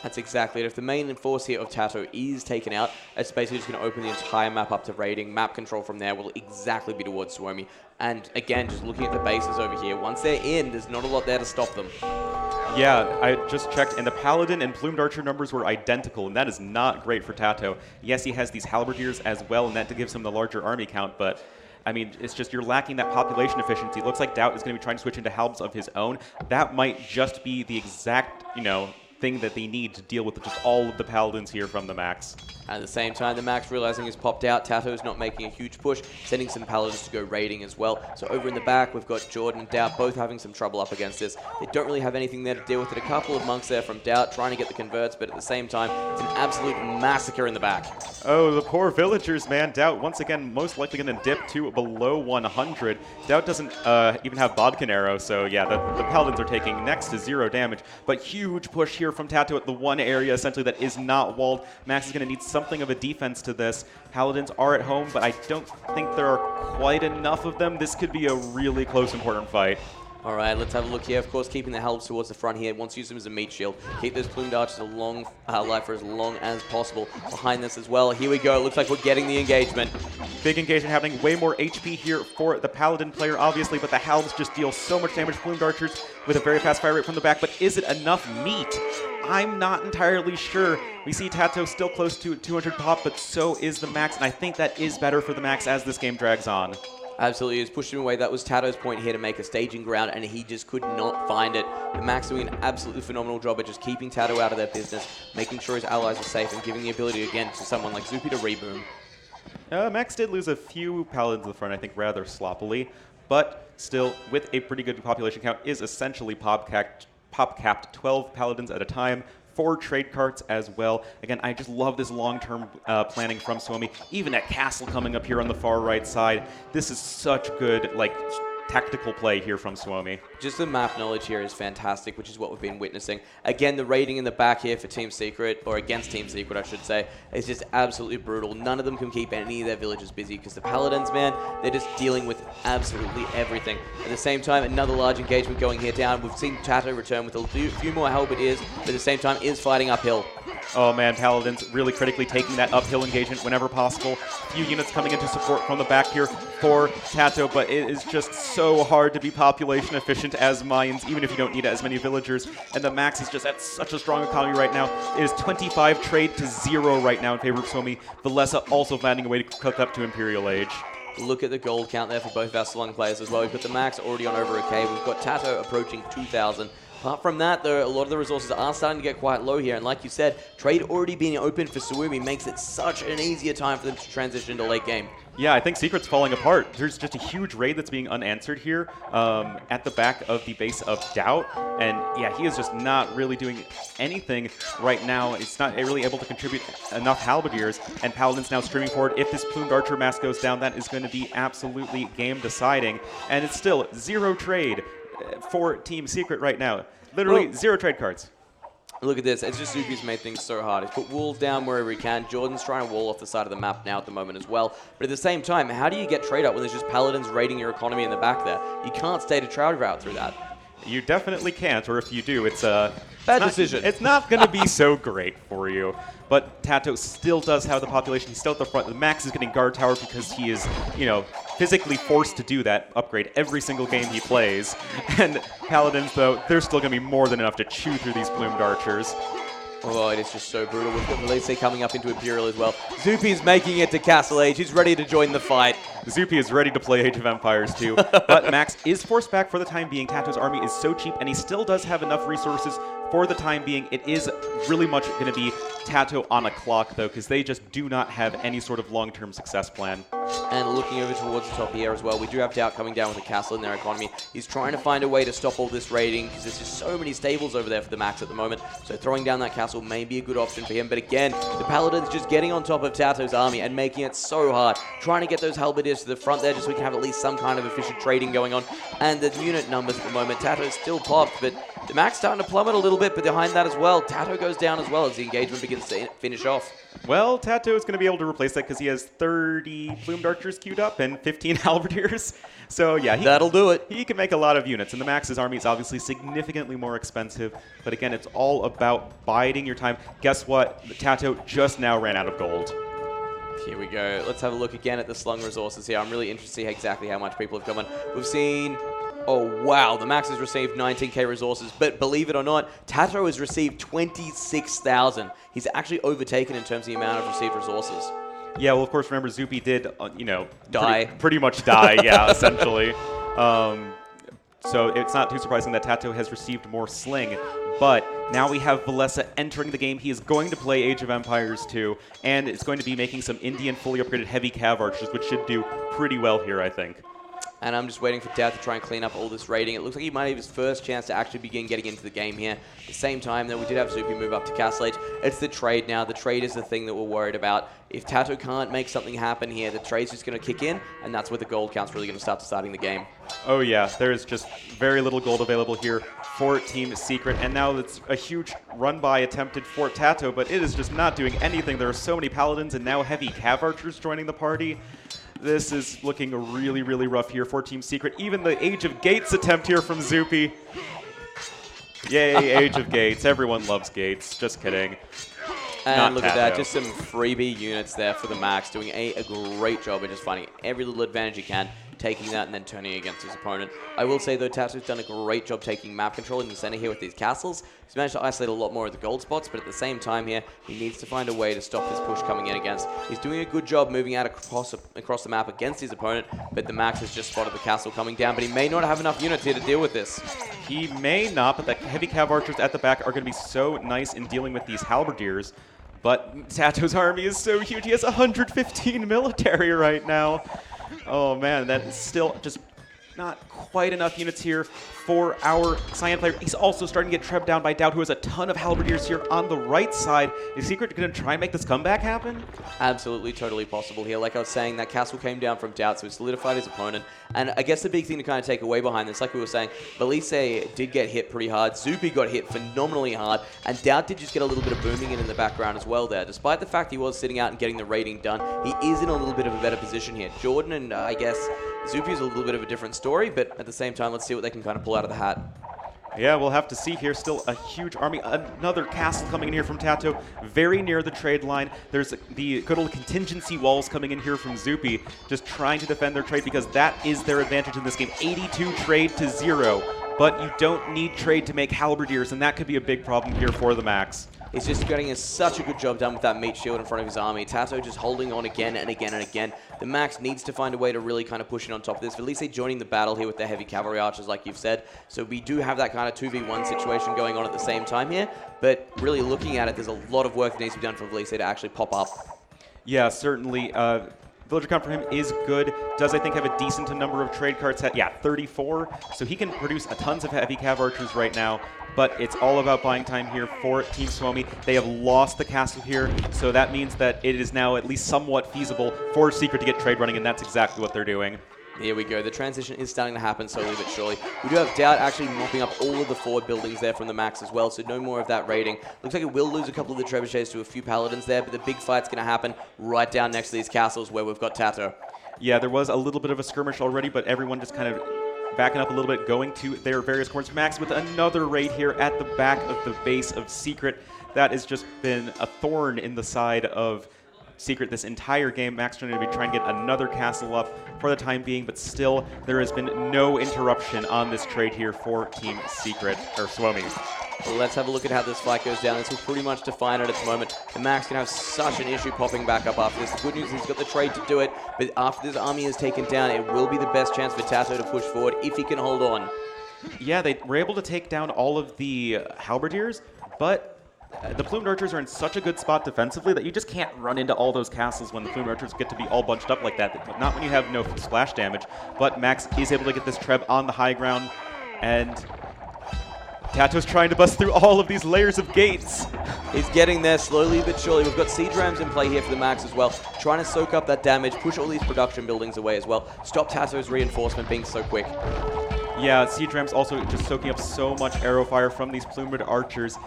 That's exactly it. If the main force here of Tato is taken out, it's basically just going to open the entire map up to raiding. Map control from there will exactly be towards Suomi. And again, just looking at the bases over here, once they're in, there's not a lot there to stop them. Yeah, I just checked, and the Paladin and Plumed Archer numbers were identical, and that is not great for Tato. Yes, he has these Halberdiers as well, and that gives him the larger army count, but I mean, it's just you're lacking that population efficiency. It looks like Doubt is going to be trying to switch into Halbs of his own. That might just be the exact, thing that they need to deal with just all of the Paladins here from the Max. At the same time, the Max realizing he's popped out. Tato is not making a huge push, sending some Paladins to go raiding as well. So over in the back, we've got Jordan and Doubt both having some trouble up against this. They don't really have anything there to deal with it. A couple of monks there from Doubt trying to get the converts, but at the same time, it's an absolute massacre in the back. Oh, the poor villagers, man. Doubt, once again, most likely going to dip to below 100. Doubt doesn't even have Bodkin Arrow, so yeah, the Paladins are taking next to 0 damage. But huge push here from Tato at the one area, essentially, that is not walled. Max is going to need something of a defense to this. Paladins are at home, but I don't think there are quite enough of them. This could be a really close, important fight. All right, let's have a look here. Of course, keeping the Halbs towards the front here. Wants to use them as a meat shield. Keep those plumed archers alive for as long as possible. Behind this as well. Here we go. It looks like we're getting the engagement. Big engagement happening. Way more HP here for the Paladin player, obviously, but the Halbs just deal so much damage. Plumed archers with a very fast fire rate from the back, but is it enough meat? I'm not entirely sure. We see Tato still close to 200 pop, but so is the Max, and I think that is better for the Max as this game drags on. Absolutely, he's pushed him away. That was Tato's point here to make a staging ground, and he just could not find it. The Max doing an absolutely phenomenal job at just keeping Tato out of their business, making sure his allies are safe, and giving the ability again to someone like Zupi to reboom. Max did lose a few Paladins in the front, I think, rather sloppily, but still, with a pretty good population count, is essentially pop-capped 12 Paladins at a time. 4 trade carts as well. Again, I just love this long-term planning from Suomi. Even at Castle coming up here on the far right side, this is such good, tactical play here from Suomi. Just the map knowledge here is fantastic, which is what we've been witnessing. Again, the raiding in the back here for Team Secret, or against Team Secret, I should say, is just absolutely brutal. None of them can keep any of their villages busy because the Paladins, man, they're just dealing with absolutely everything. At the same time, another large engagement going here down. We've seen Tato return with a few more Halberdiers, but at the same time is fighting uphill. Oh man, Paladins really critically taking that uphill engagement whenever possible. A few units coming into support from the back here for Tato, but it is just so hard to be population efficient as Mayans, even if you don't need as many villagers. And the Max is just at such a strong economy right now. It is 25 trade to 0 right now in favor of Suomi. Valessa also finding a way to cook up to Imperial Age. Look at the gold count there for both Vassalon players as well. We've got the Max already on over a K. We've got Tato approaching 2,000. Apart from that, though, a lot of the resources are starting to get quite low here. And like you said, trade already being open for Suomi makes it such an easier time for them to transition into late game. Yeah, I think Secret's falling apart. There's just a huge raid that's being unanswered here at the back of the base of Doubt. And yeah, he is just not really doing anything right now. It's not really able to contribute enough Halberdiers. And Paladin's now streaming forward. If this Plumed Archer mask goes down, that is going to be absolutely game deciding. And it's still 0 trade for Team Secret right now. Literally 0 trade cards. Look at this. It's just Zupi's made things so hard. He's put walls down wherever he can. Jordan's trying to wall off the side of the map now at the moment as well. But at the same time, how do you get trade up when there's just Paladins raiding your economy in the back there? You can't stay to trade route through that. You definitely can't, or if you do, it's a bad decision. It's not going to be so great for you. But Tato still does have the population. He's still at the front. The Max is getting guard tower because he is, physically forced to do that upgrade every single game he plays. And Paladins, though, they're still going to be more than enough to chew through these Plumed Archers. Oh, it is just so brutal. We've got Melise coming up into Imperial as well. Zupi's making it to Castle Age. He's ready to join the fight. Zupi is ready to play Age of Empires too. But Max is forced back for the time being. Tato's army is so cheap, and he still does have enough resources for the time being. It is really much going to be Tato on a clock, though, because they just do not have any sort of long-term success plan. And looking over towards the top here as well, we do have Doubt coming down with a castle in their economy. He's trying to find a way to stop all this raiding because there's just so many stables over there for the Max at the moment. So throwing down that castle may be a good option for him. But again, the Paladins just getting on top of Tato's army and making it so hard. Trying to get those Halberdiers to the front there just so we can have at least some kind of efficient trading going on. And the unit numbers at the moment, Tato's still popped, but the Max starting to plummet a little bit, but behind that as well, Tato goes down as well as the engagement begins to finish off. Well, Tato is going to be able to replace that because he has 30 Plumed Archers queued up and 15 Halberdiers. So yeah, that'll do it. He can make a lot of units, and the Max's army is obviously significantly more expensive. But again, it's all about biding your time. Guess what? Tato just now ran out of gold. Here we go. Let's have a look again at the slung resources here. I'm really interested to see exactly how much people have come in. We've seen... Oh, wow. The Max has received 19k resources, but believe it or not, Tato has received 26,000. He's actually overtaken in terms of the amount of received resources. Yeah, well, of course, remember, Zupi did, die. Pretty much die, yeah, essentially. So it's not too surprising that Tato has received more sling. But now we have Valessa entering the game. He is going to play Age of Empires 2, and it's going to be making some Indian fully upgraded heavy cav archers, which should do pretty well here, I think. And I'm just waiting for Doubt to try and clean up all this raiding. It looks like he might have his first chance to actually begin getting into the game here. At the same time, though, we did have Zupi move up to Castle Age. It's the trade now. The trade is the thing that we're worried about. If Tato can't make something happen here, the trade's just going to kick in, and that's where the gold count's really going to start starting the game. Oh yeah, there's just very little gold available here for Team Secret, and now it's a huge run-by attempted for Tato, but it is just not doing anything. There are so many Paladins and now heavy cav archers joining the party. This is looking really, really rough here for Team Secret. Even the Age of Gates attempt here from Zupi. Yay, Age of Gates. Everyone loves Gates. Just kidding. And Not look Tato. at that, just some freebie units there for the Max, doing a great job of just finding every little advantage he can, taking that and then turning it against his opponent. I will say, though, Tato's done a great job taking map control in the center here with these castles. He's managed to isolate a lot more of the gold spots, but at the same time here, he needs to find a way to stop this push coming in against. He's doing a good job moving out across the map against his opponent, but the Max has just spotted the castle coming down, but he may not have enough units here to deal with this. He may not, but the heavy cav archers at the back are going to be so nice in dealing with these Halberdiers. But Tato's army is so huge. He has 115 military right now. Oh, man, that is still just not quite enough units here for our Cyan player. He's also starting to get trebbed down by Doubt, who has a ton of Halberdiers here on the right side. Is Secret going to try and make this comeback happen? Absolutely, totally possible here. Like I was saying, that castle came down from Doubt, so he solidified his opponent. And I guess the big thing to kind of take away behind this, like we were saying, Melise did get hit pretty hard. Zupi got hit phenomenally hard. And Doubt did just get a little bit of booming in the background as well there. Despite the fact he was sitting out and getting the raiding done, he is in a little bit of a better position here. Jordan and I guess Zupi is a little bit of a different story, but at the same time, let's see what they can kind of pull out of the hat. Yeah, we'll have to see here. Still a huge army. Another castle coming in here from Tato, very near the trade line. There's the good old contingency walls coming in here from Zupi, just trying to defend their trade because that is their advantage in this game. 82 trade to 0, but you don't need trade to make Halberdiers, and that could be a big problem here for the Max. He's just getting such a good job done with that meat shield in front of his army. Tato just holding on again and again and again. The Max needs to find a way to really kind of push it on top of this. At least they're joining the battle here with their heavy cavalry archers, like you've said. So we do have that kind of 2v1 situation going on at the same time here. But really looking at it, there's a lot of work that needs to be done for Velise to actually pop up. Yeah, certainly. Villager count for him is good. Does, I think, have a decent number of trade cards. Yeah, 34. So he can produce a tons of heavy cav archers right now. But it's all about buying time here for Team Suomi. They have lost the castle here, so that means that it is now at least somewhat feasible for Secret to get trade running, and that's exactly what they're doing. Here we go. The transition is starting to happen slowly but surely. We do have Doubt actually mopping up all of the forward buildings there from the Max as well, so no more of that raiding. Looks like it will lose a couple of the trebuchets to a few paladins there, but the big fight's going to happen right down next to these castles where we've got Tato. Yeah, there was a little bit of a skirmish already, but everyone just kind of backing up a little bit, going to their various corners. Max with another raid here at the back of the base of Secret. That has just been a thorn in the side of Secret this entire game. Max trying to try and get another castle up for the time being, but still there has been no interruption on this trade here for Team Secret, or Suomi. Well, let's have a look at how this fight goes down. This will pretty much define it at the moment. The Max can have such an issue popping back up after this. The good news is he's got the trade to do it, but after this army is taken down, it will be the best chance for Tato to push forward if he can hold on. Yeah, they were able to take down all of the halberdiers, but the plumed archers are in such a good spot defensively that you just can't run into all those castles when the plumed archers get to be all bunched up like that. Not when you have no splash damage, but Max is able to get this treb on the high ground, and Tato's trying to bust through all of these layers of gates. He's getting there slowly but surely. We've got siege rams in play here for the Max as well, trying to soak up that damage, push all these production buildings away as well, stop Tato's reinforcement being so quick. Yeah, siege rams also just soaking up so much arrow fire from these plumed archers.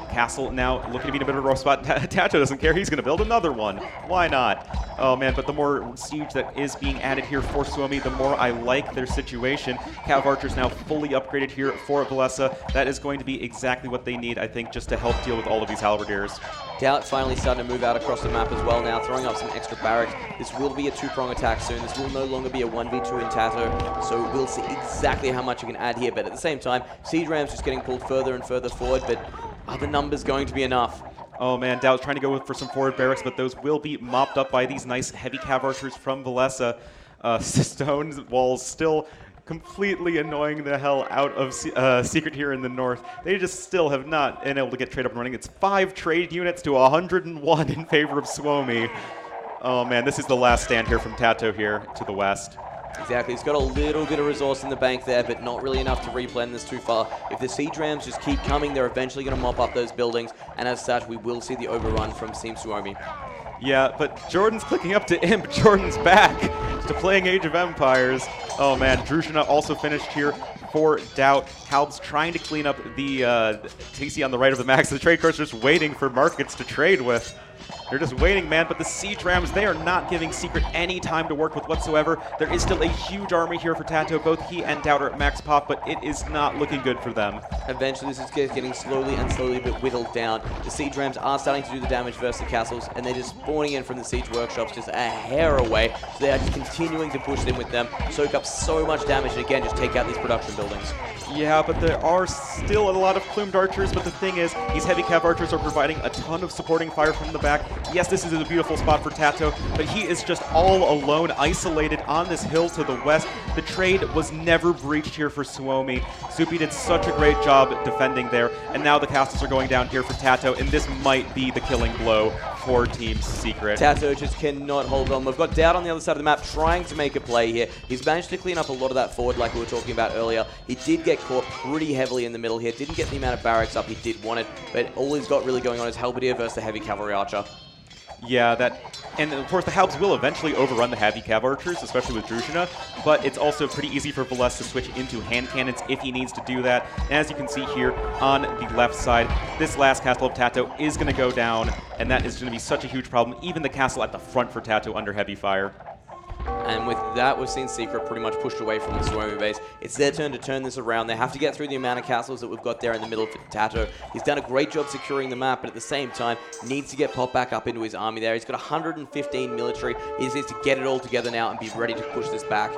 Castle now looking to be in a bit of a rough spot. Tato doesn't care. He's going to build another one. Why not? Oh, man, but the more siege that is being added here for Suomi, the more I like their situation. Cav archers now fully upgraded here for Velesa. That is going to be exactly what they need, I think, just to help deal with all of these halberdiers. Doubt finally starting to move out across the map as well now, throwing up some extra barracks. This will be a two-prong attack soon. This will no longer be a 1v2 in Tato, so we'll see exactly how much you can add here. But at the same time, siege rams just getting pulled further and further forward, but are the numbers going to be enough? Oh man, Doubt's trying to go for some forward barracks, but those will be mopped up by these nice heavy cav archers from Velesa. Stone walls still completely annoying the hell out of Secret here in the north. They just still have not been able to get trade up and running. It's 5 trade units to 101 in favor of Suomi. Oh man, this is the last stand here from Tato here to the west. Exactly, he's got a little bit of resource in the bank there, but not really enough to replan this too far. If the siege rams just keep coming, they're eventually going to mop up those buildings, and as such, we will see the overrun from Team Suomi. Yeah, but Jordan's clicking up to Imp. Jordan's back to playing Age of Empires. Oh man, Drushina also finished here for Doubt. Halb's trying to clean up the TC on the right of the Max. The trade cards are just waiting for markets to trade with. They're just waiting, man, but the siege rams, they are not giving Secret any time to work with whatsoever. There is still a huge army here for Tato. Both he and Doubt are at max pop, but it is not looking good for them. Eventually, this is getting slowly and slowly but whittled down. The siege rams are starting to do the damage versus the castles, and they're just spawning in from the siege workshops just a hair away. So they are just continuing to push in with them, soak up so much damage, and again, just take out these production buildings. Yeah, but there are still a lot of plumed archers, but the thing is, these heavy cav archers are providing a ton of supporting fire from the back. Yes, this is a beautiful spot for Tato, but he is just all alone, isolated on this hill to the west. The trade was never breached here for Suomi. Supi did such a great job defending there, and now the castles are going down here for Tato, and this might be the killing blow for Team Secret. Tato just cannot hold on. We've got Doubt on the other side of the map trying to make a play here. He's managed to clean up a lot of that forward like we were talking about earlier. He did get caught pretty heavily in the middle here. Didn't get the amount of barracks up he did want it, but all he's got really going on is Halberdier versus the heavy cavalry archer. Yeah, and of course the Halbs will eventually overrun the heavy cav archers, especially with Drushina, but it's also pretty easy for Velesa to switch into hand cannons if he needs to do that. And as you can see here on the left side, this last castle of Tato is going to go down, and that is going to be such a huge problem. Even the castle at the front for Tato under heavy fire. And with that, we've seen Secret pretty much pushed away from the Suomi base. It's their turn to turn this around. They have to get through the amount of castles that we've got there in the middle for Tato. He's done a great job securing the map, but at the same time, needs to get popped back up into his army there. He's got 115 military. He just needs to get it all together now and be ready to push this back.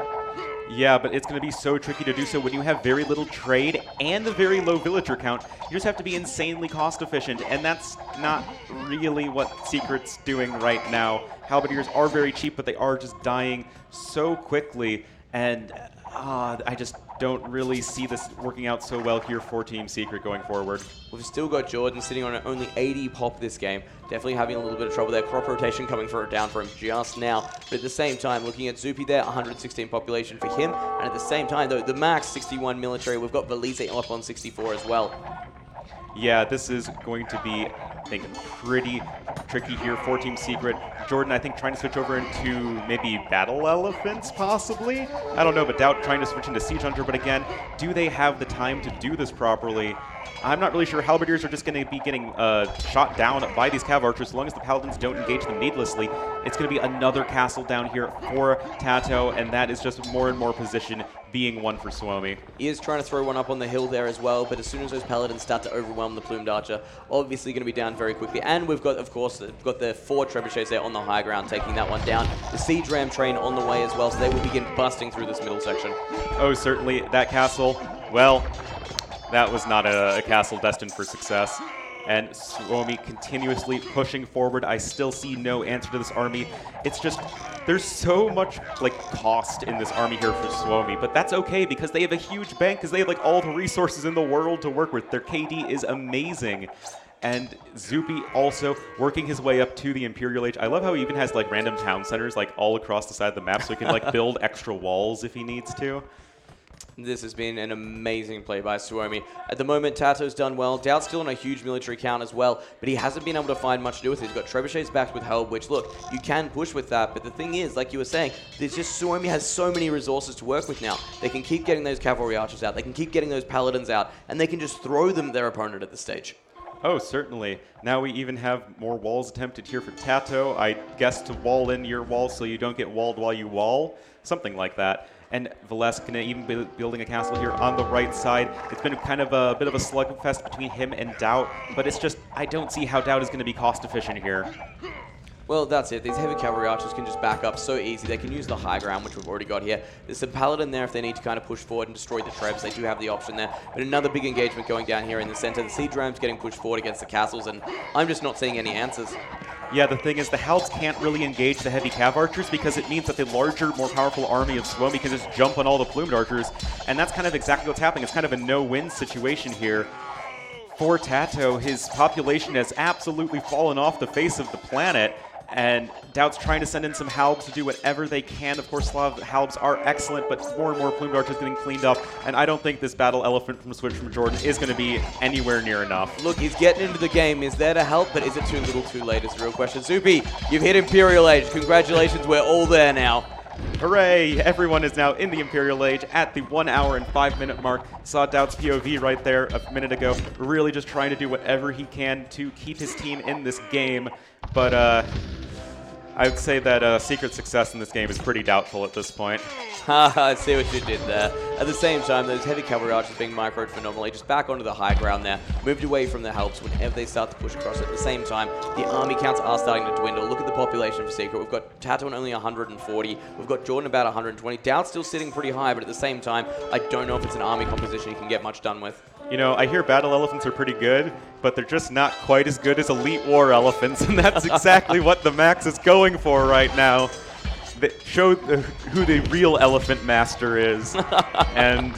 Yeah, but it's going to be so tricky to do so when you have very little trade and a very low villager count. You just have to be insanely cost efficient, and that's not really what Secret's doing right now. Halberdiers are very cheap, but they are just dying so quickly, and I just don't really see this working out so well here for Team Secret going forward. We've still got Jordan sitting on only 80 pop this game. Definitely having a little bit of trouble there. Crop rotation coming down for him just now. But at the same time, looking at Zupi there, 116 population for him. And at the same time, though, the max 61 military. We've got Valise up on 64 as well. Yeah, this is going to be, I think, pretty tricky here for Team Secret. Jordan, I think, trying to switch over into maybe Battle Elephants, possibly? I don't know, but Doubt trying to switch into Siege Hunter. But again, do they have the time to do this properly? I'm not really sure. Halberdiers are just going to be getting shot down by these Cav Archers. As long as the Paladins don't engage them needlessly, it's going to be another castle down here for Tato, and that is just more and more position being won for Suomi. He is trying to throw one up on the hill there as well, but as soon as those Paladins start to overwhelm the Plumed Archer, obviously going to be down very quickly. And we've got, of course, the 4 Trebuchets there on the high ground, taking that one down. The Siege Ram train on the way as well, so they will begin busting through this middle section. Oh, certainly. That castle, well, that was not a castle destined for success. And Suomi continuously pushing forward. I still see no answer to this army. It's just, there's so much cost in this army here for Suomi, but that's okay because they have a huge bank, because they have all the resources in the world to work with. Their KD is amazing. And Zupi also working his way up to the Imperial Age. I love how he even has random town centers all across the side of the map, so he can build extra walls if he needs to. This has been an amazing play by Suomi. At the moment, Tato's done well. Doubt's still on a huge military count as well, but he hasn't been able to find much to do with it. He's got Trebuchets backed with Helb, which, look, you can push with that, but the thing is, like you were saying, there's just Suomi has so many resources to work with now. They can keep getting those Cavalry Archers out, they can keep getting those Paladins out, and they can just throw them their opponent at the stage. Oh, certainly. Now we even have more walls attempted here for Tato. I guess to wall in your wall so you don't get walled while you wall. Something like that. And Valesque even building a castle here on the right side. It's been kind of a bit of a slugfest between him and Doubt, but it's just, I don't see how Doubt is going to be cost efficient here. Well, that's it. These heavy cavalry archers can just back up so easy. They can use the high ground, which we've already got here. There's a paladin there if they need to kind of push forward and destroy the trebs. They do have the option there. But another big engagement going down here in the center. The siege rams getting pushed forward against the castles, and I'm just not seeing any answers. Yeah, the thing is, the Halbs can't really engage the heavy cav archers because it means that the larger, more powerful army of Suomi can just jump on all the plumed archers, and that's kind of exactly what's happening. It's kind of a no-win situation here. For Tato, his population has absolutely fallen off the face of the planet, and Doubt's trying to send in some Halbs to do whatever they can. Of course, Slav Halbs are excellent, but more and more plumed archers getting cleaned up, and I don't think this battle elephant from Switch from Jordan is going to be anywhere near enough. Look, he's getting into the game. Is there to help, but is it too little too late is the real question. Zupi, you've hit Imperial Age. Congratulations, we're all there now. Hooray! Everyone is now in the Imperial Age at the 1 hour and 5 minute mark. Saw Doubt's POV right there a minute ago, really just trying to do whatever he can to keep his team in this game, but I would say that Secret success in this game is pretty doubtful at this point. I see what you did there. At the same time, those heavy cavalry archers being microed phenomenally, just back onto the high ground there, moved away from the helps whenever they start to push across. At the same time, the army counts are starting to dwindle. Look at the population for Secret. We've got Tato on only 140. We've got Jordan about 120. Doubt still sitting pretty high, but at the same time, I don't know if it's an army composition you can get much done with. You know, I hear battle elephants are pretty good, but they're just not quite as good as elite war elephants, and that's exactly what the Max is going for right now. They show who the real elephant master is. And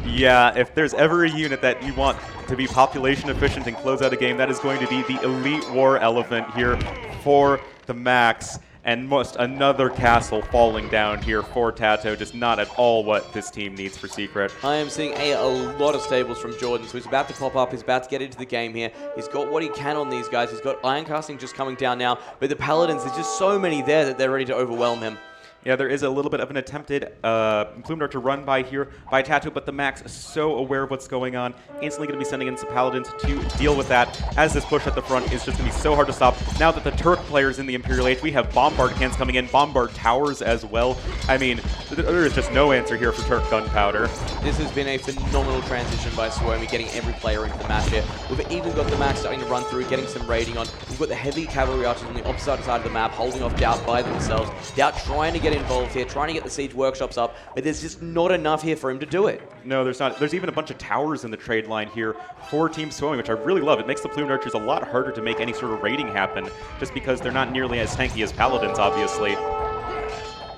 yeah, if there's ever a unit that you want to be population efficient and close out a game, that is going to be the elite war elephant here for the Max. And another castle falling down here for Tato, just not at all what this team needs for Secret. I am seeing a lot of stables from Jordan, so he's about to pop up, he's about to get into the game here. He's got what he can on these guys, he's got Iron Casting just coming down now, but the Paladins, there's just so many there that they're ready to overwhelm him. Yeah, there is a little bit of an attempted Plumed Archer run by here by Tattoo, but the Max is so aware of what's going on, instantly going to be sending in some Paladins to deal with that, as this push at the front is just going to be so hard to stop. Now that the Turk players in the Imperial Age, we have Bombard cans coming in, Bombard towers as well. I mean, there is just no answer here for Turk gunpowder. This has been a phenomenal transition by Suomi, getting every player into the match here. We've even got the Max starting to run through, getting some raiding on. We've got the heavy cavalry archers on the opposite side of the map, holding off Doubt by themselves. Doubt trying to get get involved here, trying to get the siege workshops up, but there's just not enough here for him to do it. No, there's not. There's even a bunch of towers in the trade line here for Team Suomi, which I really love. It makes the Plumed Archers a lot harder to make any sort of raiding happen, just because they're not nearly as tanky as Paladins, obviously.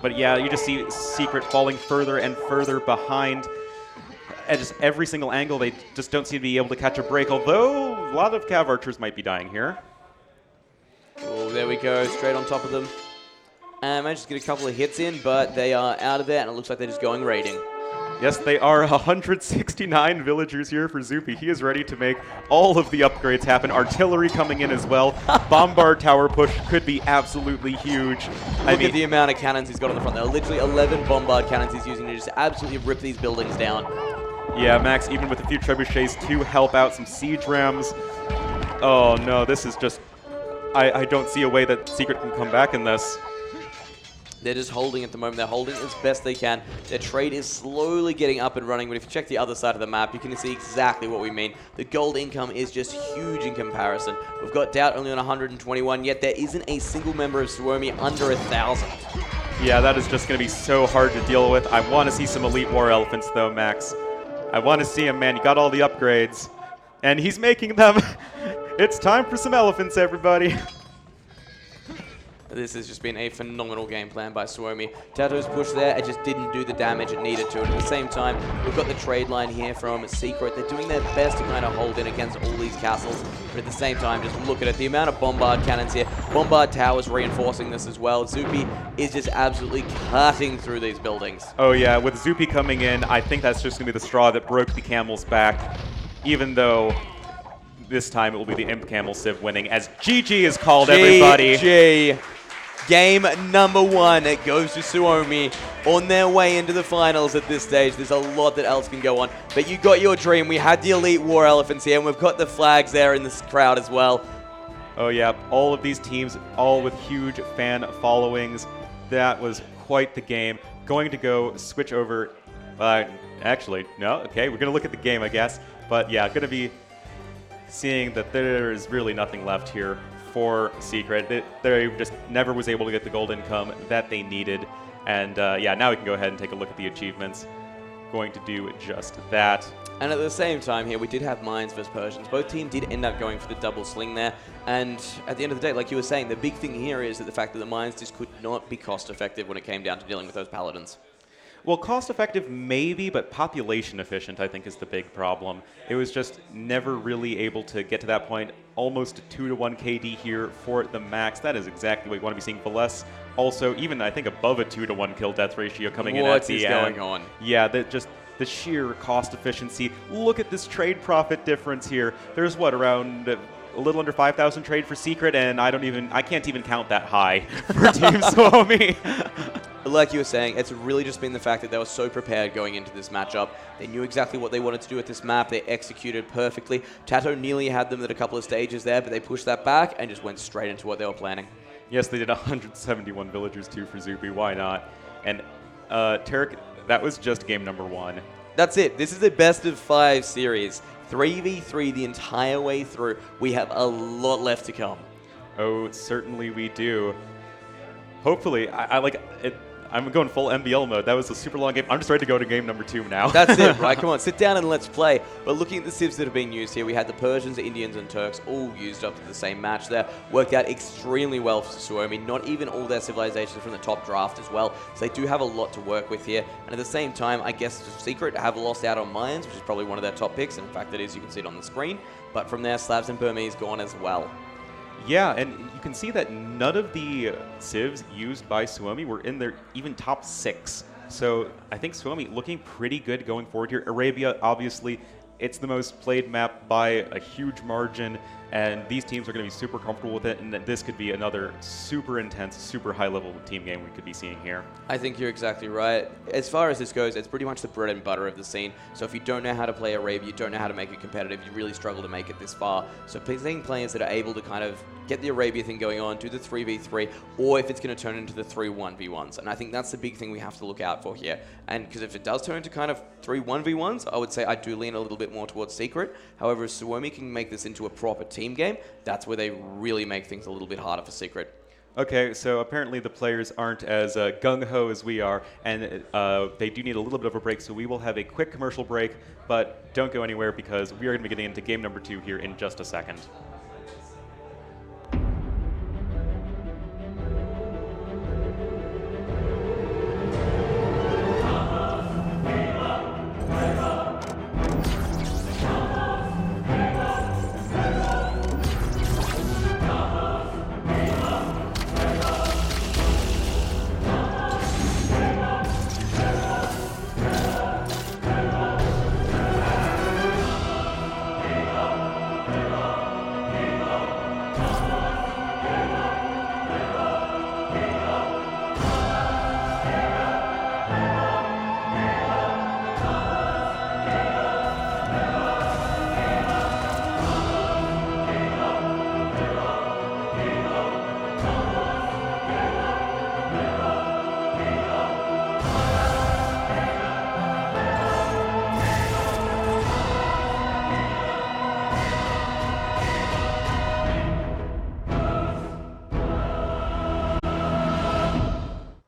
But yeah, you just see Secret falling further and further behind at just every single angle. They just don't seem to be able to catch a break, although a lot of Cav Archers might be dying here. Oh, there we go, straight on top of them. And managed to get a couple of hits in, but they are out of there, and it looks like they're just going raiding. Yes, they are 169 villagers here for Zupi. He is ready to make all of the upgrades happen. Artillery coming in as well. Bombard tower push could be absolutely huge. Look at the amount of cannons he's got on the front there. Literally 11 bombard cannons he's using to just absolutely rip these buildings down. Yeah, Max, even with a few trebuchets to help out some siege rams. Oh no, this is just... I don't see a way that Secret can come back in this. They're just holding at the moment. They're holding as best they can. Their trade is slowly getting up and running, but if you check the other side of the map, you can see exactly what we mean. The gold income is just huge in comparison. We've got Doubt only on 121, yet there isn't a single member of Suomi under 1,000. Yeah, that is just going to be so hard to deal with. I want to see some Elite War Elephants, though, Max. I want to see him, man. You got all the upgrades, and he's making them. It's time for some elephants, everybody. This has just been a phenomenal game plan by Suomi. Tato's push there, it just didn't do the damage it needed to. And at the same time, we've got the trade line here from Secret. They're doing their best to kind of hold in against all these castles. But at the same time, just look at it. The amount of bombard cannons here. Bombard towers reinforcing this as well. Zupi is just absolutely cutting through these buildings. Oh yeah, with Zupi coming in, I think that's just going to be the straw that broke the camel's back. Even though this time it will be the Imp Camel Civ winning, as GG is called, everybody. GG. Game number 1, it goes to Suomi on their way into the finals at this stage. There's a lot that else can go on, but you got your dream. We had the Elite War Elephants here, and we've got the flags there in this crowd as well. Oh yeah, all of these teams, all with huge fan followings. That was quite the game. Going to go switch over, actually, no, okay, we're going to look at the game, I guess. But yeah, going to be seeing that there is really nothing left here for Secret. They just never was able to get the gold income that they needed. And yeah, now we can go ahead and take a look at the achievements. Going to do just that. And at the same time here, we did have Mines versus Persians. Both teams did end up going for the double sling there. And at the end of the day, like you were saying, the big thing here is that the fact that the Mines just could not be cost effective when it came down to dealing with those Paladins. Well, cost-effective maybe, but population-efficient, I think, is the big problem. It was just never really able to get to that point. Almost a 2-to-1 KD here for the max. That is exactly what you want to be seeing. Veles also, even, I think, above a 2-to-1 kill-death ratio coming in at the end. What is going on? Yeah, just the sheer cost efficiency. Look at this trade profit difference here. There's, what, around a little under 5,000 trade for Secret, and I can't even count that high for Team Suomi. Like you were saying, it's really just been the fact that they were so prepared going into this matchup. They knew exactly what they wanted to do with this map. They executed perfectly. Tato nearly had them at a couple of stages there, but they pushed that back and just went straight into what they were planning. Yes, they did 171 villagers too for Zupi. Why not? And Turk, that was just game number 1. That's it. This is the best of 5 series. 3v3 the entire way through. We have a lot left to come. Oh, certainly we do. Hopefully, I like it. I'm going full MBL mode. That was a super long game. I'm just ready to go to game number 2 now. That's it, right? Come on, sit down and let's play. But looking at the civs that have been used here, we had the Persians, Indians, and Turks all used up to the same match there. Worked out extremely well for Suomi. Not even all their civilizations from the top draft as well. So they do have a lot to work with here. And at the same time, I guess Secret have lost out on Mayans, which is probably one of their top picks. And in fact, that is, you can see it on the screen. But from there, Slavs and Burmese gone as well. Yeah, and you can see that none of the civs used by Suomi were in their even top 6. So I think Suomi looking pretty good going forward here. Arabia, obviously, it's the most played map by a huge margin, and these teams are going to be super comfortable with it, and this could be another super intense, super high-level team game we could be seeing here. I think you're exactly right. As far as this goes, it's pretty much the bread and butter of the scene. So if you don't know how to play Arabia, you don't know how to make it competitive, you really struggle to make it this far. So seeing players that are able to kind of get the Arabia thing going on, do the 3v3, or if it's going to turn into the 3 1v1s. And I think that's the big thing we have to look out for here. And because if it does turn into kind of 3 1v1s, I would say I do lean a little bit more towards Secret. However, if Suomi can make this into a proper team game, that's where they really make things a little bit harder for Secret. Okay, so apparently the players aren't as gung-ho as we are, and they do need a little bit of a break, so we will have a quick commercial break, but don't go anywhere because we are going to be getting into game number 2 here in just a second.